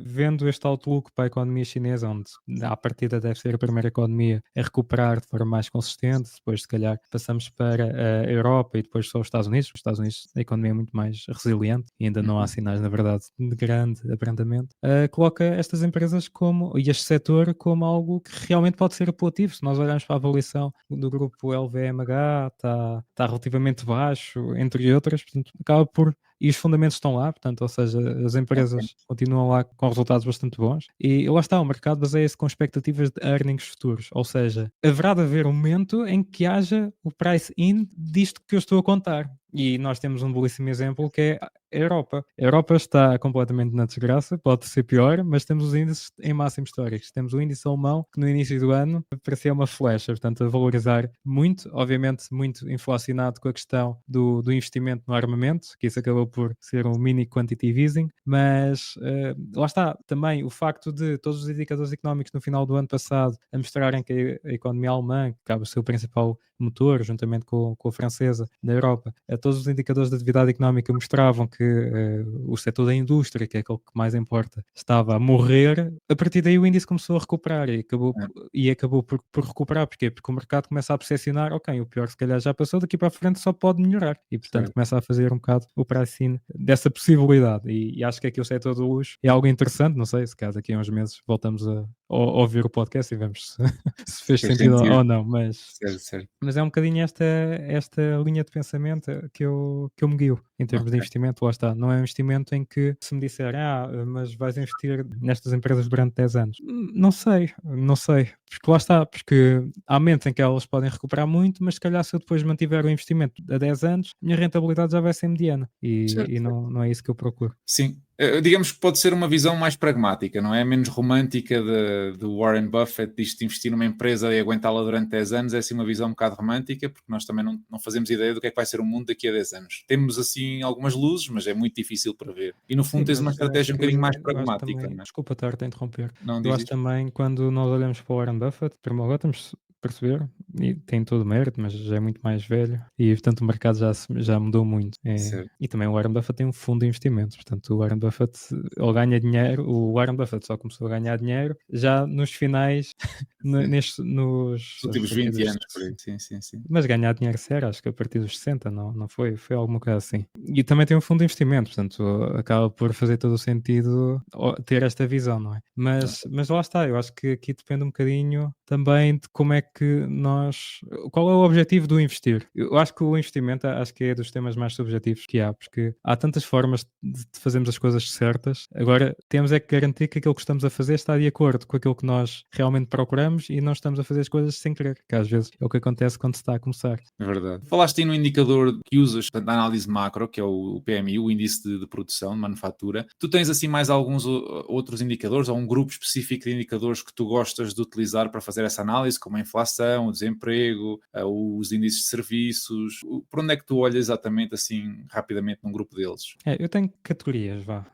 vendo este outlook para a economia chinesa, onde à partida deve ser a primeira economia a recuperar de forma mais consistente, depois se calhar passamos para a Europa e depois só os Estados Unidos. Os Estados Unidos, a economia é muito mais resiliente e ainda não há sinais, na verdade, de grande abrandamento. Coloca estas empresas e este setor como algo que realmente pode ser apelativo. Se nós olharmos para a avaliação do grupo LVMH, está relativamente baixo, entre outras, portanto, acaba por. E os fundamentos estão lá, portanto, ou seja, as empresas continuam lá com resultados bastante bons. E lá está, o mercado baseia-se com expectativas de earnings futuros. Ou seja, haverá de haver um momento em que haja o price-in disto que eu estou a contar. E nós temos um belíssimo exemplo que é a Europa. A Europa está completamente na desgraça, pode ser pior, mas temos os índices em máximos históricos. Temos o índice alemão, que no início do ano parecia uma flecha, portanto, a valorizar muito, obviamente muito inflacionado com a questão do investimento no armamento, que isso acabou por ser um mini quantitative easing, mas lá está, também o facto de todos os indicadores económicos no final do ano passado a mostrarem que a economia alemã, que acaba de ser o principal motor, juntamente com a francesa, da Europa, todos os indicadores da atividade económica mostravam que o setor da indústria, que é aquele que mais importa, estava a morrer. A partir daí o índice começou a recuperar e acabou por recuperar. Porquê? Porque o mercado começa a percepcionar, ok, o pior se calhar já passou, daqui para a frente só pode melhorar. E portanto Certo. começa a fazer um bocado o pricing dessa possibilidade. E acho que aqui o setor do luxo é algo interessante, não sei, se calhar daqui a uns meses voltamos a ouvir o podcast e vemos se fez Fez sentido sentido. ou não, mas Certo. é um bocadinho esta linha de pensamento que eu me guio em termos de Ok. investimento. Lá está, não é um investimento em que se me disser, mas vais investir nestas empresas durante 10 anos. Não sei, porque lá está, porque há momentos em que elas podem recuperar muito, mas se calhar se eu depois mantiver o investimento a 10 anos, a minha rentabilidade já vai ser mediana e Certo. não é isso que eu procuro. Sim, digamos que pode ser uma visão mais pragmática, não é? Menos romântica do Warren Buffett, disto de investir numa empresa e aguentá-la durante 10 anos, é assim uma visão um bocado romântica, porque nós também não fazemos ideia do que é que vai ser o mundo daqui a 10 anos. Temos assim algumas luzes, mas é muito difícil para ver. E no fundo Sim, tens uma mas eu acho estratégia um bocadinho mais eu acho pragmática, também, não é? desculpa estar-te a interromper, Não eu acho dizes? também quando nós olhamos para o Warren Buffett, primeiro lugar temos de perceber, e tem todo o mérito, mas já é muito mais velho e portanto o mercado já mudou muito. Certo. E também o Warren Buffett tem um fundo de investimentos, portanto o Warren Buffett ele ganha dinheiro, o Warren Buffett só começou a ganhar dinheiro já nos finais, Sim. nos Os últimos a partir 20 dos anos, por aí. Sim. mas ganhar dinheiro sério, acho que a partir dos 60, não foi? Foi alguma coisa assim. E também tem um fundo de investimento, portanto, acaba por fazer todo o sentido ter esta visão, não é? Mas lá está, eu acho que aqui depende um bocadinho também de como é que nós. Qual é o objetivo do investir? Eu acho que o investimento, acho que é dos temas mais subjetivos que há, porque há tantas formas de fazermos as coisas certas. Agora, temos é que garantir que aquilo que estamos a fazer está de acordo com aquilo que nós realmente procuramos e não estamos a fazer as coisas sem querer, que às vezes é o que acontece quando se está a começar. É verdade. Falaste aí no indicador que usas portanto, na análise macro, que é o PMI, o índice de produção, de manufatura. Tu tens assim mais alguns outros indicadores ou um grupo específico de indicadores que tu gostas de utilizar para fazer essa análise, como a inflação, o desemprego, os índices de serviços? Por onde é que tu olhas exatamente assim, rapidamente, num grupo deles? Eu tenho categorias, vá.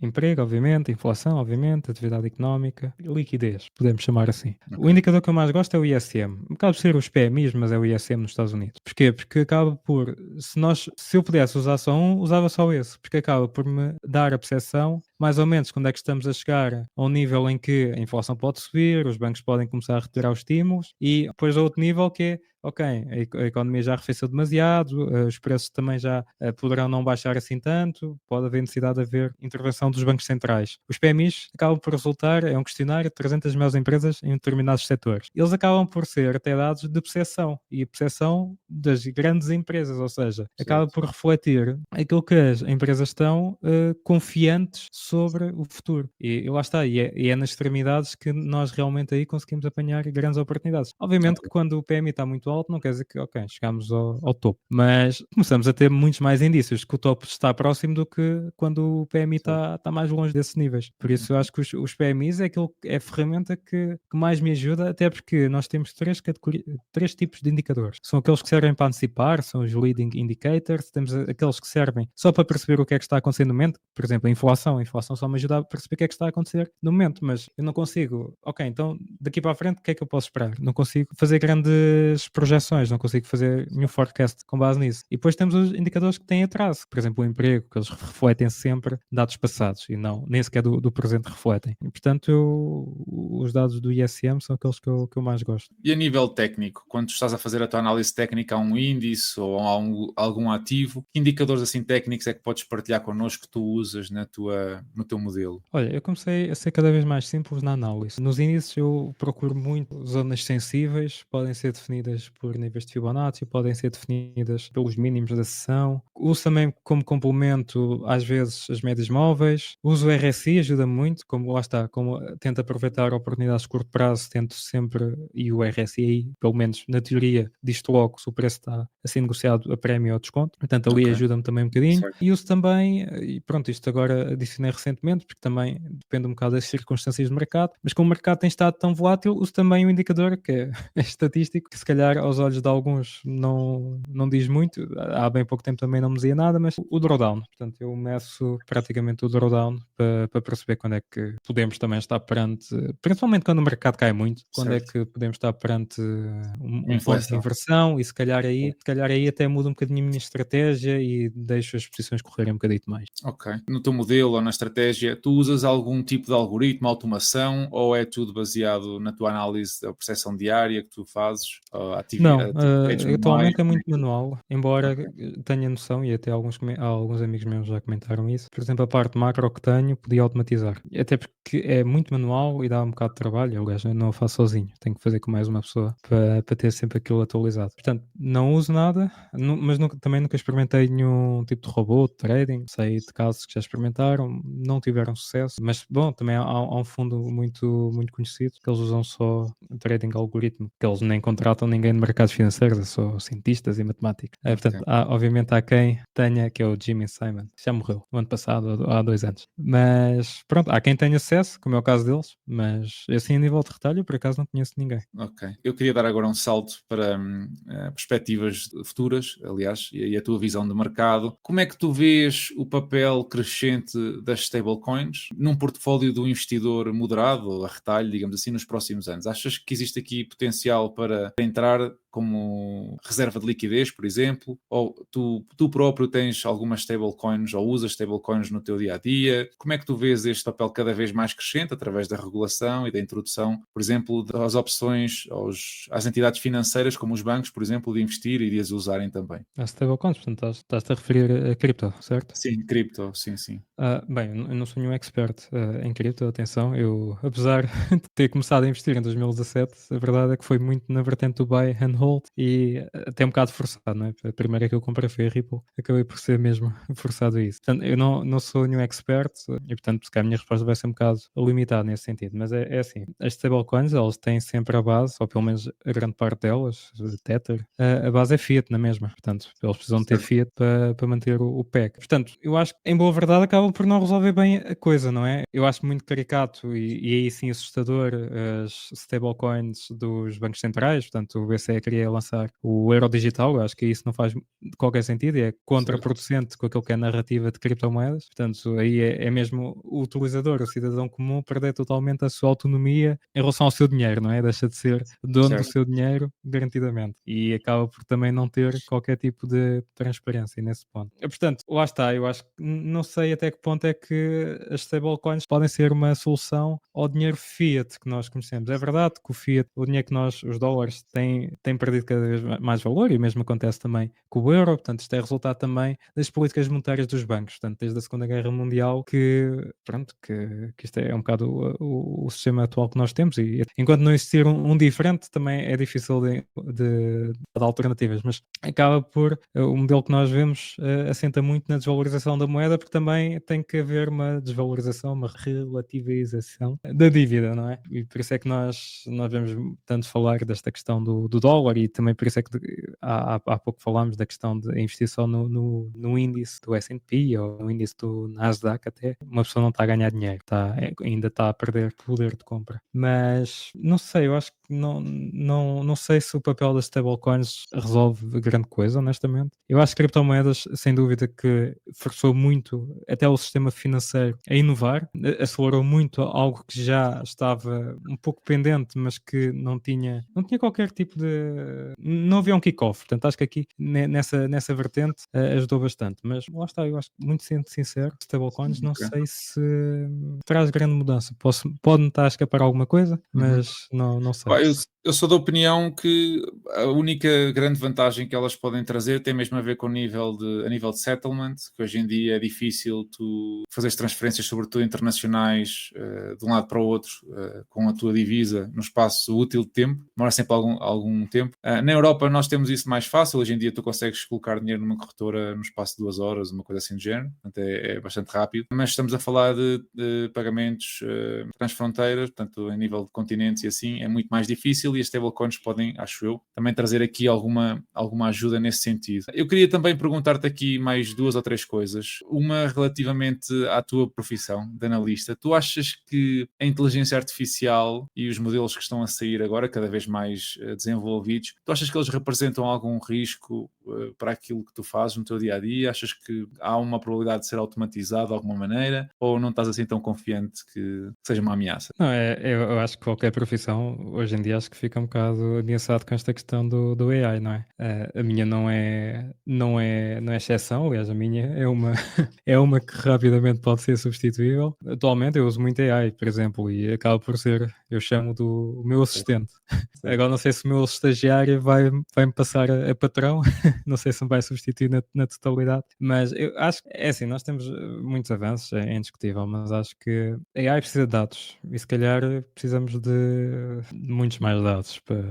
Emprego, obviamente, inflação, obviamente, atividade económica, liquidez, podemos chamar assim. O Ok. indicador que eu mais gosto é o ISM. Acaba por ser os PMIs, mas é o ISM nos Estados Unidos. Porquê? Porque acaba por, se eu pudesse usar só um, usava só esse, porque acaba por me dar a percepção, mais ou menos, quando é que estamos a chegar a um nível em que a inflação pode subir, os bancos podem começar a retirar os estímulos, e depois a outro nível que é ok, a economia já arrefeceu demasiado, os preços também já poderão não baixar assim tanto, pode haver necessidade de haver intervenção dos bancos centrais. Os PMIs acabam por resultar, é um questionário de 300 maiores empresas em determinados setores. Eles acabam por ser até dados de percepção, e a percepção das grandes empresas, ou seja, acaba Certo. por refletir aquilo que as empresas estão confiantes sobre o futuro. E lá está, e é nas extremidades que nós realmente aí conseguimos apanhar grandes oportunidades. Obviamente que Ok. quando o PMI está muito alto, não quer dizer que, ok, chegamos ao topo. Mas começamos a ter muitos mais indícios de que o topo está próximo do que quando o PMI Certo. está mais longe desses níveis. Por isso eu acho que os PMIs é a ferramenta que mais me ajuda, até porque nós temos três tipos de indicadores. São aqueles que servem para antecipar, são os leading indicators, temos aqueles que servem só para perceber o que é que está acontecendo no momento, por exemplo, a inflação só me ajuda a perceber o que é que está a acontecer no momento, mas eu não consigo, ok, então daqui para a frente o que é que eu posso esperar? Não consigo fazer grandes projeções, não consigo fazer nenhum forecast com base nisso. E depois temos os indicadores que têm atraso, por exemplo, o emprego, que eles refletem sempre dados passados e não, nem sequer do presente refletem. E, portanto, os dados do ISM são aqueles que eu mais gosto. E a nível técnico, quando estás a fazer a tua análise técnica a um índice ou a algum ativo, que indicadores assim técnicos é que podes partilhar connosco que tu usas no teu modelo? Olha, eu comecei a ser cada vez mais simples na análise. Nos índices eu procuro muito zonas sensíveis, podem ser definidas por níveis de Fibonacci, podem ser definidas pelos mínimos da sessão. Uso também como complemento, às vezes, as médias móveis. Uso o RSI, ajuda muito, como lá está, como tento aproveitar oportunidades de curto prazo, tento sempre, e o RSI, pelo menos na teoria, diz-te logo se o preço está a ser negociado a prémio ou desconto. Portanto, ali Ok, ajuda-me também um bocadinho. certo. E uso também, e pronto, isto agora adicionei recentemente, porque também depende um bocado das circunstâncias de mercado, mas como o mercado tem estado tão volátil, uso também um indicador que é, é estatístico, que se calhar aos olhos de alguns não diz muito, há bem pouco tempo também não me dizia nada, mas o drawdown, portanto eu meço praticamente o drawdown para perceber quando é que podemos também estar perante, principalmente quando o mercado cai muito, quando é Certo. que podemos estar perante um ponto de Inflação. inversão, e se calhar aí até muda um bocadinho a minha estratégia e deixo as posições correrem um bocadito mais. Ok. No teu modelo ou na estratégia, tu usas algum tipo de algoritmo, automação, ou é tudo baseado na tua análise da percepção diária que tu fazes, ou Não, trades manuais? atualmente é Como é muito que... manual, embora Ok, tenha noção, e até alguns amigos meus já comentaram isso. Por exemplo, a parte macro que tenho, podia automatizar. Até porque é muito manual e dá um bocado de trabalho. Aliás, eu não o faço sozinho, tenho que fazer com mais uma pessoa para ter sempre aquilo atualizado. Portanto, não uso nada, mas também nunca experimentei nenhum tipo de robô de trading. Sei de casos que já experimentaram, não tiveram sucesso, mas bom, também há um fundo muito, muito conhecido que eles usam só trading algoritmo, que eles nem contratam ninguém de mercados financeiros, é só cientistas e matemáticos. Portanto, ok. obviamente há quem tenha, que é o Jimmy Simon, que já morreu no ano passado, há 2 anos. Mas pronto, há quem tenha acesso, como é o caso deles, mas assim a nível de retalho, por acaso não conheço ninguém. Ok. Eu queria dar agora um salto para perspectivas futuras, aliás, e a tua visão de mercado. Como é que tu vês o papel crescente das stablecoins num portfólio do investidor moderado ou a retalho, digamos assim, nos próximos anos? Achas que existe aqui potencial para entrar como reserva de liquidez, por exemplo? Ou tu próprio tens algumas stablecoins ou usas stablecoins no teu dia-a-dia? Como é que tu vês este papel cada vez mais crescente através da regulação e da introdução, por exemplo, das opções às entidades financeiras, como os bancos, por exemplo, de investir e de as usarem também? Há stablecoins, portanto estás-te a referir a cripto, certo? Sim, cripto, sim, sim. Bem, eu não sou nenhum expert em cripto, atenção. Eu, apesar de ter começado a investir em 2017, a verdade é que foi muito na vertente do buy and hold e até um bocado forçado, não é? A primeira que eu comprei foi a Ripple, acabei por ser mesmo forçado a isso. Portanto, eu não sou nenhum expert e, portanto, se calhar a minha resposta vai ser um bocado limitada nesse sentido. Mas é assim, as stablecoins, elas têm sempre a base, ou pelo menos a grande parte delas, Tether, a base é fiat na mesma. Portanto, eles precisam ter Certo. fiat para manter o PEC. Portanto, eu acho que, em boa verdade, acabam por não resolver bem a coisa, não é? Eu acho muito caricato e aí sim assustador as stablecoins dos bancos centrais. Portanto, o BCE queria lançar o euro digital. Eu acho que isso não faz qualquer sentido e é Certo. contraproducente com aquilo que é a narrativa de criptomoedas. Portanto, aí é mesmo o utilizador, o cidadão comum, perder totalmente a sua autonomia em relação ao seu dinheiro, não é? Deixa de ser dono do Certo. seu dinheiro garantidamente e acaba por também não ter qualquer tipo de transparência nesse ponto. Portanto, lá está, eu acho que não sei até que ponto é que as stablecoins podem ser uma solução ao dinheiro fiat que nós conhecemos. É verdade que o fiat, o dinheiro que os dólares, têm perdido cada vez mais valor e o mesmo acontece também com o euro, portanto isto é resultado também das políticas monetárias dos bancos, portanto desde a Segunda Guerra Mundial que isto é um bocado o sistema atual que nós temos e enquanto não existir um diferente também é difícil de alternativas, mas acaba por o modelo que nós vemos assenta muito na desvalorização da moeda porque também tem que haver uma desvalorização, uma relativização da dívida, não é? E por isso é que nós vemos tanto falar desta questão do dólar e também por isso é que há pouco falámos da questão de investir só no índice do S&P ou no índice do Nasdaq até. Uma pessoa não está a ganhar dinheiro, ainda está a perder poder de compra. Mas não sei, eu acho que não sei se o papel das stablecoins resolve grande coisa, honestamente. Eu acho que criptomoedas, sem dúvida, que forçou muito até o sistema financeiro a inovar, acelerou muito algo que já estava um pouco pendente, mas que não tinha qualquer tipo de. Não havia um kick-off. Portanto, acho que aqui nessa vertente ajudou bastante. Mas lá está, eu acho que, muito sendo sincero, stablecoins não Ok. sei se traz grande mudança. Pode-me estar a escapar alguma coisa, Uhum. mas não sei. Pá, eu sou da opinião que a única grande vantagem que elas podem trazer tem mesmo a ver com a nível de settlement, que hoje em dia é difícil tu fazeres transferências, sobretudo internacionais, de um lado para o outro, com a tua divisa no espaço útil de tempo, demora sempre algum tempo. Na Europa nós temos isso mais fácil, hoje em dia tu consegues colocar dinheiro numa corretora no espaço de 2 horas, uma coisa assim do género, portanto é bastante rápido, mas estamos a falar de pagamentos transfronteiras, portanto a nível de continentes e assim, é muito mais difícil e as stablecoins podem, acho eu, também trazer aqui alguma ajuda nesse sentido. Eu queria também perguntar-te aqui mais 2 ou 3 coisas. Uma relativamente à tua profissão de analista. Tu achas que a inteligência artificial e os modelos que estão a sair agora, cada vez mais desenvolvidos, tu achas que eles representam algum risco para aquilo que tu fazes no teu dia-a-dia? Achas que há uma probabilidade de ser automatizado de alguma maneira? Ou não estás assim tão confiante que seja uma ameaça? Não, eu acho que qualquer profissão, hoje em dia, acho que fica um bocado ameaçado com esta questão do AI, não é? A minha não é exceção, aliás, a minha é uma, é uma que rapidamente pode ser substituível. Atualmente eu uso muito AI, por exemplo, e acaba por ser, eu chamo do o meu assistente. Agora não sei se o meu estagiário vai-me passar a patrão, não sei se me vai substituir na totalidade, mas eu acho que é assim, nós temos muitos avanços, é indiscutível, mas acho que a AI precisa de dados e se calhar precisamos de muitos mais dados, porque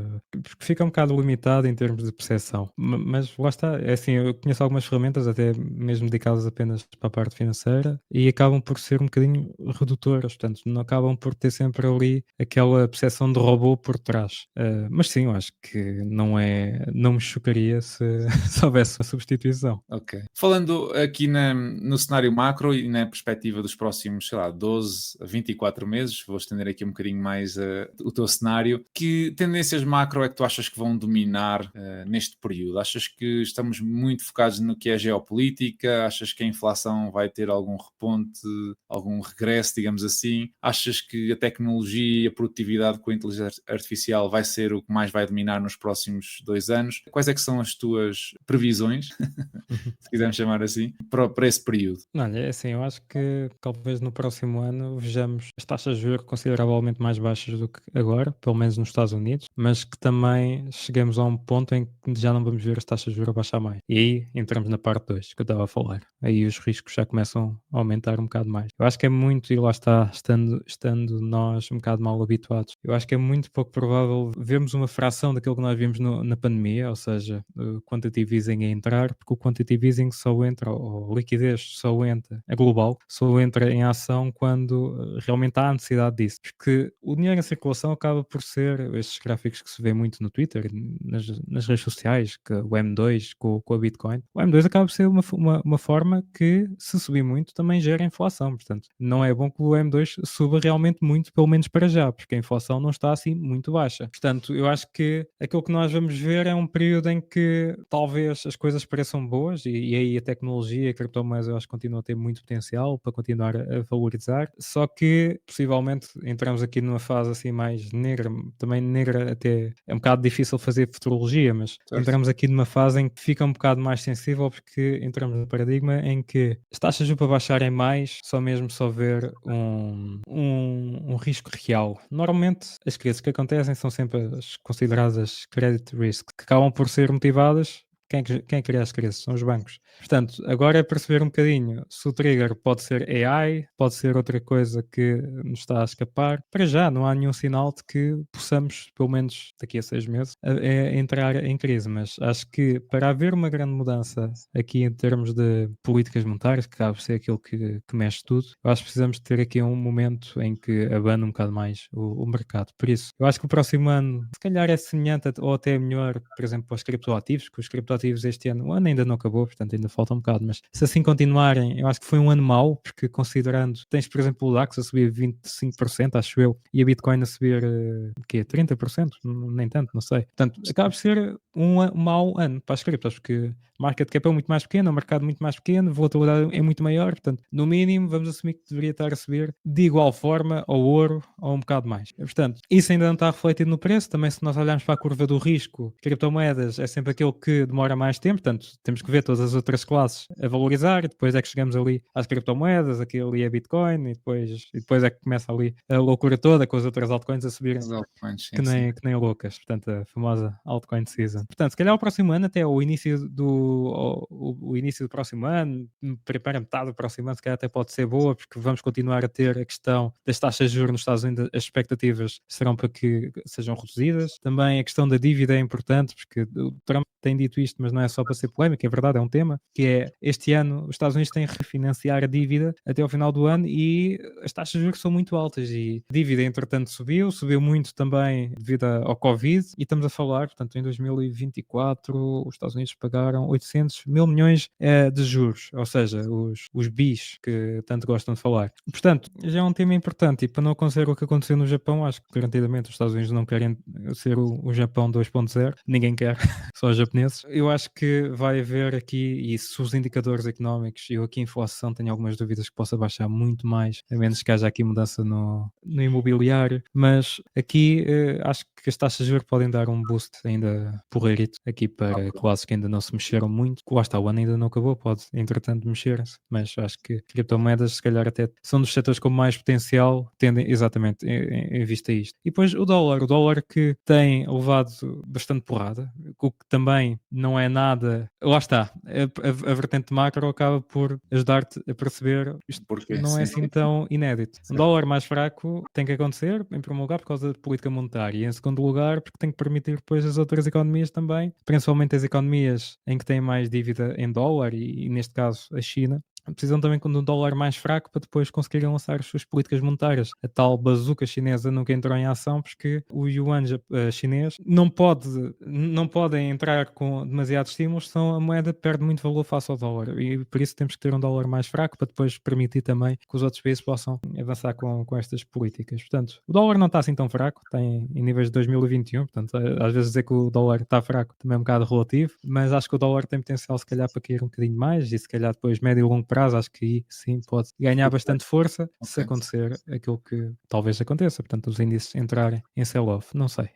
fica um bocado limitado em termos de percepção. Mas lá está, é assim, eu conheço algumas ferramentas, até mesmo dedicadas apenas para a parte financeira, e acabam por ser um bocadinho redutoras, portanto, não acabam por ter sempre ali aquela percepção de robô por trás. Mas sim, eu acho que não me chocaria se, se houvesse uma substituição. Ok. Falando aqui no cenário macro e na perspectiva dos próximos, sei lá, 12 a 24 meses, vou estender aqui um bocadinho mais o teu cenário, que tendências macro é que tu achas que vão dominar neste período? Achas que estamos muito focados no que é geopolítica? Achas que a inflação vai ter algum reponte, algum regresso, digamos assim? Achas que a tecnologia e a produtividade com a inteligência artificial vai ser o que mais vai dominar nos próximos 2 anos? Quais é que são as tuas previsões, se quisermos chamar assim, para esse período? Olha, é assim, eu acho que talvez no próximo ano vejamos as taxas de juros consideravelmente mais baixas do que agora, pelo menos nos Estados Unidos, mas que também cheguemos a um ponto em que já não vamos ver as taxas de juros baixar mais. E aí entramos na parte 2 que eu estava a falar. Aí os riscos já começam a aumentar um bocado mais. Eu acho que é muito, e lá está, estando nós um bocado mal habituados, eu acho que é muito pouco provável vermos uma fração daquilo que nós vimos na pandemia, ou seja, o quantitative easing a entrar, porque o quantitative easing só entra, ou liquidez só entra, é global, só entra em ação quando realmente há necessidade disso. Porque o dinheiro em circulação acaba por ser estes gráficos que se vê muito no Twitter, nas redes sociais, que o M2 com a Bitcoin. O M2 acaba por ser uma forma que, se subir muito, também gera inflação. Portanto, não é bom que o M2 suba realmente muito, pelo menos para já, porque a inflação não está assim muito baixa. Portanto, eu acho que aquilo que nós vamos ver é um período em que talvez as coisas pareçam boas e aí a tecnologia e a criptomoedas eu acho que continua a ter muito potencial para continuar a valorizar, só que possivelmente entramos aqui numa fase assim mais negra, também negra até é um bocado difícil fazer futurologia, mas Certo. entramos aqui numa fase em que fica um bocado mais sensível porque entramos no paradigma em que as taxas de juros para baixarem mais, só mesmo só ver um risco real. Normalmente as crises que acontecem são sempre as consideradas credit risk, que acabam por ser motivadas. Quem cria as crises? São os bancos. Portanto, agora é perceber um bocadinho se o trigger pode ser AI, pode ser outra coisa que nos está a escapar. Para já, não há nenhum sinal de que possamos, pelo menos daqui a 6 meses, entrar em crise. Mas acho que para haver uma grande mudança aqui em termos de políticas monetárias, que acaba por ser aquilo que mexe tudo, eu acho que precisamos ter aqui um momento em que abana um bocado mais o mercado. Por isso, eu acho que o próximo ano, se calhar é semelhante ou até melhor, por exemplo, para os criptoativos, que os criptoativos este ano, o ano ainda não acabou, portanto ainda falta um bocado, mas se assim continuarem, eu acho que foi um ano mau, porque considerando, tens por exemplo o DAX a subir 25%, acho eu, e a Bitcoin a subir, o quê, 30%? Nem tanto, não sei. Portanto, acaba por ser um mau ano para as criptos, porque market cap é muito mais pequeno, o mercado muito mais pequeno, a volatilidade é muito maior, portanto, no mínimo, vamos assumir que deveria estar a subir de igual forma ao ouro ou um bocado mais. Portanto, isso ainda não está refletido no preço, também se nós olharmos para a curva do risco, criptomoedas é sempre aquele que demora mais tempo, portanto, temos que ver todas as outras classes a valorizar e depois é que chegamos ali às criptomoedas, aqui ali a Bitcoin e depois é que começa ali a loucura toda com as outras altcoins a subirem Os altcoins, sim, que nem loucas, portanto, a famosa altcoin season. Portanto, se calhar o próximo ano, até o início o início do próximo ano, primeira metade do próximo ano, se calhar até pode ser boa, porque vamos continuar a ter a questão das taxas de juros nos Estados Unidos, as expectativas serão para que sejam reduzidas. Também a questão da dívida é importante, porque o Trump tem dito isto isto, mas não é só para ser polémico, é verdade, é um tema, que é este ano os Estados Unidos têm que refinanciar a dívida até ao final do ano e as taxas de juros são muito altas e a dívida, entretanto, subiu muito também devido ao Covid e estamos a falar, portanto, em 2024 os Estados Unidos pagaram 800 mil milhões de juros, ou seja, os bis que tanto gostam de falar. Portanto, já é um tema importante e para não acontecer o que aconteceu no Japão, acho que garantidamente os Estados Unidos não querem ser o Japão 2.0, ninguém quer, só os japoneses. Eu acho que vai haver aqui, e se os indicadores económicos e aqui a inflação, tenho algumas dúvidas que possa baixar muito mais, a menos que haja aqui mudança no imobiliário, mas aqui acho que as taxas de juros podem dar um boost ainda porreirito aqui para classes que ainda não se mexeram muito. Lá está, o ano ainda não acabou, pode entretanto mexer-se, mas acho que criptomoedas se calhar até são dos setores com mais potencial, tendem exatamente em vista a isto. E depois o dólar que tem levado bastante porrada, o que também não é nada, lá está, a vertente macro acaba por ajudar-te a perceber isto Porque, não é sim. assim tão inédito. Um Certo. dólar mais fraco tem que acontecer, em primeiro lugar, por causa da política monetária, e em segundo lugar, porque tem que permitir depois as outras economias também, principalmente as economias em que têm mais dívida em dólar, e neste caso a China, precisam também de um dólar mais fraco para depois conseguirem lançar as suas políticas monetárias. A tal bazuca chinesa nunca entrou em ação porque o yuan chinês não pode entrar com demasiados estímulos, senão a moeda perde muito valor face ao dólar e por isso temos que ter um dólar mais fraco para depois permitir também que os outros países possam avançar com estas políticas. Portanto, o dólar não está assim tão fraco, está em níveis de 2021, portanto, às vezes dizer que o dólar está fraco também é um bocado relativo, mas acho que o dólar tem potencial se calhar para cair um bocadinho mais e se calhar depois médio e longo prazo acho que aí sim pode ganhar bastante força se acontecer aquilo que talvez aconteça, portanto os índices entrarem em sell-off, não sei,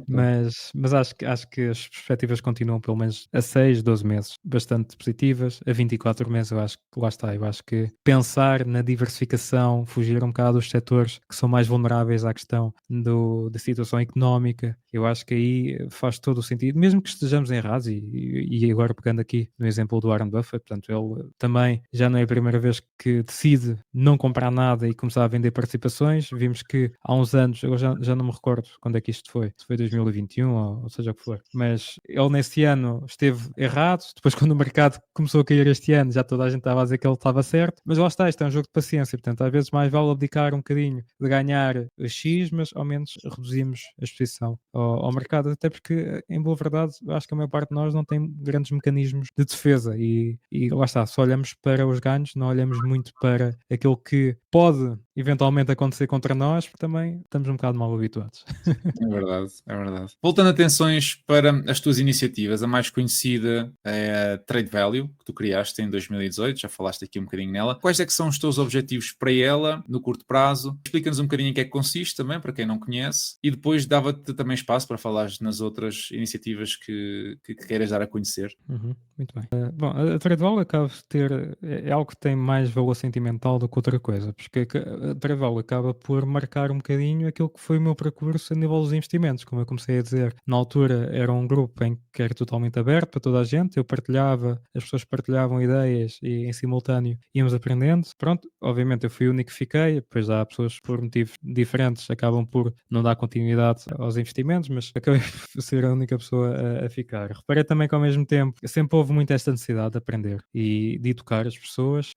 mas acho que as perspectivas continuam pelo menos a 6, 12 meses bastante positivas, a 24 meses eu acho que lá está, eu acho que pensar na diversificação, fugir um bocado dos setores que são mais vulneráveis à questão da situação económica, eu acho que aí faz todo o sentido, mesmo que estejamos errados e agora pegando aqui no exemplo do Warren Buffett, portanto ele também já não é a primeira vez que decide não comprar nada e começar a vender participações. Vimos que há uns anos, eu já não me recordo quando é que isto foi, se foi 2021 ou seja o que for, mas ele nesse ano esteve errado, depois quando o mercado começou a cair este ano, já toda a gente estava a dizer que ele estava certo, mas lá está, isto é um jogo de paciência, portanto às vezes mais vale abdicar um bocadinho de ganhar X, mas ao menos reduzimos a exposição ao mercado, até porque em boa verdade, acho que a maior parte de nós não tem grandes mecanismos de defesa e lá está, só olhamos para os ganhos, não olhamos muito para aquilo que pode eventualmente acontecer contra nós, porque também estamos um bocado mal habituados. É verdade, é verdade. Voltando atenções para as tuas iniciativas, a mais conhecida é a Trade Value, que tu criaste em 2018, já falaste aqui um bocadinho nela. Quais é que são os teus objetivos para ela, no curto prazo? Explica-nos um bocadinho em que é que consiste também, para quem não conhece, e depois dava-te também espaço para falares nas outras iniciativas que queiras dar a conhecer. Muito bem. Bom, a Trade Value acaba de ter, é algo que tem mais valor sentimental do que outra coisa, porque a Trade Value acaba por marcar um bocadinho aquilo que foi o meu percurso a nível dos investimentos. Como eu comecei a dizer, na altura era um grupo em que era totalmente aberto para toda a gente, eu partilhava, as pessoas partilhavam ideias e em simultâneo íamos aprendendo. Pronto, obviamente eu fui o único que fiquei, depois há pessoas que por motivos diferentes acabam por não dar continuidade aos investimentos, mas acabei por ser a única pessoa a ficar. Reparei também que ao mesmo tempo sempre houve muito esta necessidade de aprender e de educar as pessoas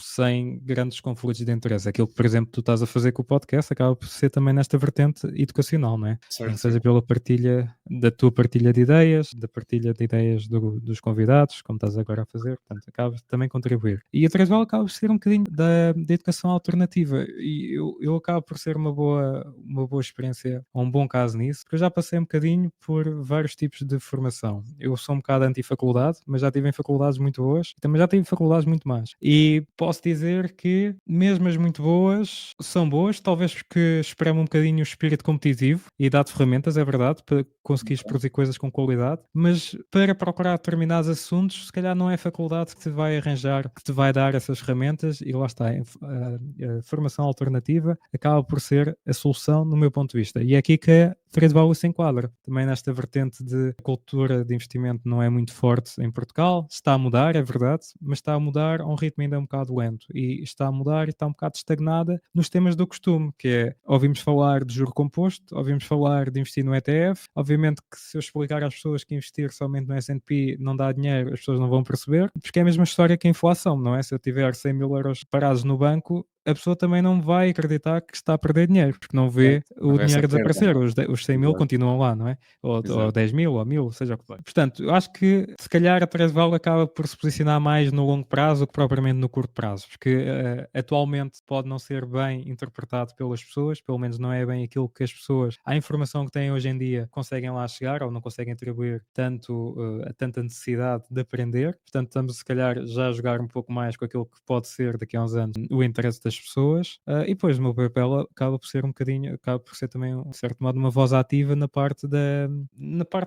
sem grandes conflitos de interesse. Aquilo que, por exemplo, tu estás a fazer com o podcast acaba por ser também nesta vertente educacional, não é? Certo, Seja pela partilha da tua partilha de ideias, da partilha de ideias dos convidados, como estás agora a fazer, portanto, acaba também contribuir. E a Trade Value acaba por ser um bocadinho da educação alternativa e eu acabo por ser uma boa experiência, um bom caso nisso, porque eu já passei um bocadinho por vários tipos de formação. Eu sou um bocado anti-faculdade, mas já tive em faculdades muito boas e também já tive faculdades muito más. E posso dizer que mesmo as muito boas são boas, talvez porque espreme um bocadinho o espírito competitivo e dá-te ferramentas, é verdade, para conseguires produzir coisas com qualidade, mas para procurar determinados assuntos, se calhar não é a faculdade que te vai arranjar, que te vai dar essas ferramentas e lá está, a formação alternativa acaba por ser a solução no meu ponto de vista. E é aqui que a Trade Value se enquadra também nesta vertente de cultura de investimento não é muito forte em Portugal. Está a mudar, é verdade, mas está a mudar a um ritmo ainda um bocado lento e está a mudar e está um bocado estagnada nos temas do costume, que é, ouvimos falar de juro composto, ouvimos falar de investir no ETF. Obviamente que se eu explicar às pessoas que investir somente no S&P não dá dinheiro, as pessoas não vão perceber, porque é a mesma história que a inflação, não é? Se eu tiver 100 mil euros parados no banco, a pessoa também não vai acreditar que está a perder dinheiro, porque não vê o Houve essa dinheiro perda, desaparecer, não é? os 100 mil Exato, continuam lá, não é? Ou exato. 10 mil, ou 1000, seja o que for. Portanto, eu acho que se calhar a Trade Value acaba por se posicionar mais no longo prazo do que propriamente no curto prazo, porque atualmente pode não ser bem interpretado pelas pessoas, pelo menos não é bem aquilo que as pessoas, a informação que têm hoje em dia, conseguem lá chegar ou não conseguem atribuir tanta necessidade de aprender. Portanto, estamos se calhar já a jogar um pouco mais com aquilo que pode ser daqui a uns anos o interesse das pessoas. E depois o meu papel acaba por ser acaba por ser também, de certo modo, uma voz ativa na parte de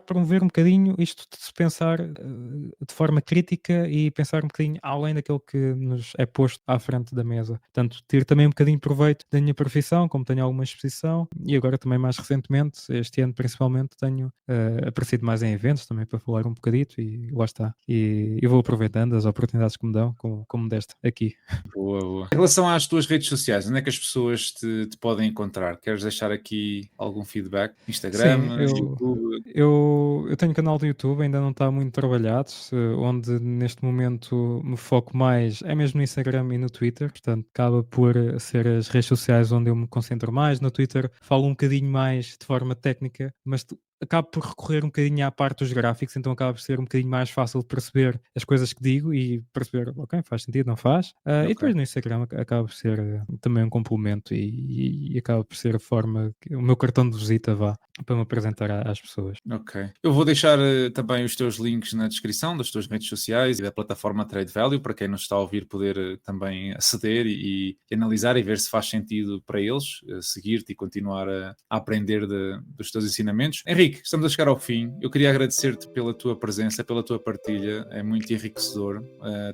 promover um bocadinho isto de se pensar de forma crítica e pensar um bocadinho além daquilo que nos é posto à frente da mesa. Portanto, ter também um bocadinho de proveito da minha profissão, como tenho alguma exposição, e agora também mais recentemente, este ano principalmente, tenho aparecido mais em eventos também para falar um bocadito e lá está. E vou aproveitando as oportunidades que me dão, como desta aqui. Boa, boa. Em relação às tuas redes sociais, onde é que as pessoas te podem encontrar? Queres deixar aqui algum feedback? Sim, Instagram, YouTube? eu tenho canal do YouTube, ainda não está muito trabalhado, onde neste momento me foco mais, é mesmo no Instagram e no Twitter, portanto acaba por ser as redes sociais onde eu me concentro mais. No Twitter falo um bocadinho mais de forma técnica, mas acabo por recorrer um bocadinho à parte dos gráficos, então acaba por ser um bocadinho mais fácil de perceber as coisas que digo e perceber, ok, faz sentido, não faz. E Ok. depois no Instagram acaba por ser também um complemento e acaba por ser a forma, o meu cartão de visita vá, para me apresentar às pessoas. Ok. Eu vou deixar também os teus links na descrição das tuas redes sociais e da plataforma Trade Value, para quem nos está a ouvir poder também aceder e analisar e ver se faz sentido para eles seguir-te e continuar a aprender dos teus ensinamentos. Henrique, estamos a chegar ao fim. Eu queria agradecer-te pela tua presença, pela tua partilha. É muito enriquecedor.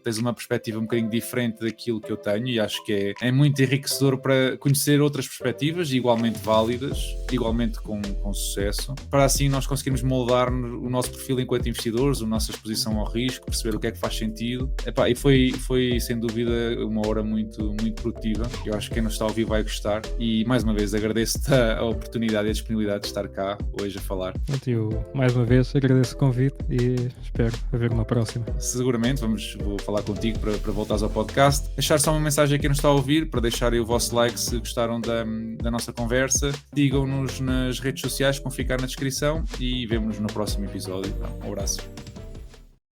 Tens uma perspectiva um bocadinho diferente daquilo que eu tenho e acho que é muito enriquecedor para conhecer outras perspectivas igualmente válidas, igualmente com sucesso, para assim nós conseguirmos moldar o nosso perfil enquanto investidores, a nossa exposição ao risco, perceber o que é que faz sentido. E foi sem dúvida uma hora muito, muito produtiva. Eu acho que quem nos está a ouvir vai gostar e mais uma vez agradeço-te a oportunidade e a disponibilidade de estar cá hoje a falar. Eu mais uma vez agradeço o convite e espero haver uma próxima. Seguramente vou falar contigo para voltares ao podcast. Deixar só uma mensagem a quem nos está a ouvir, para deixarem o vosso like se gostaram da nossa conversa. Sigam-nos nas redes sociais, vão ficar na descrição e vemo-nos no próximo episódio. Um abraço.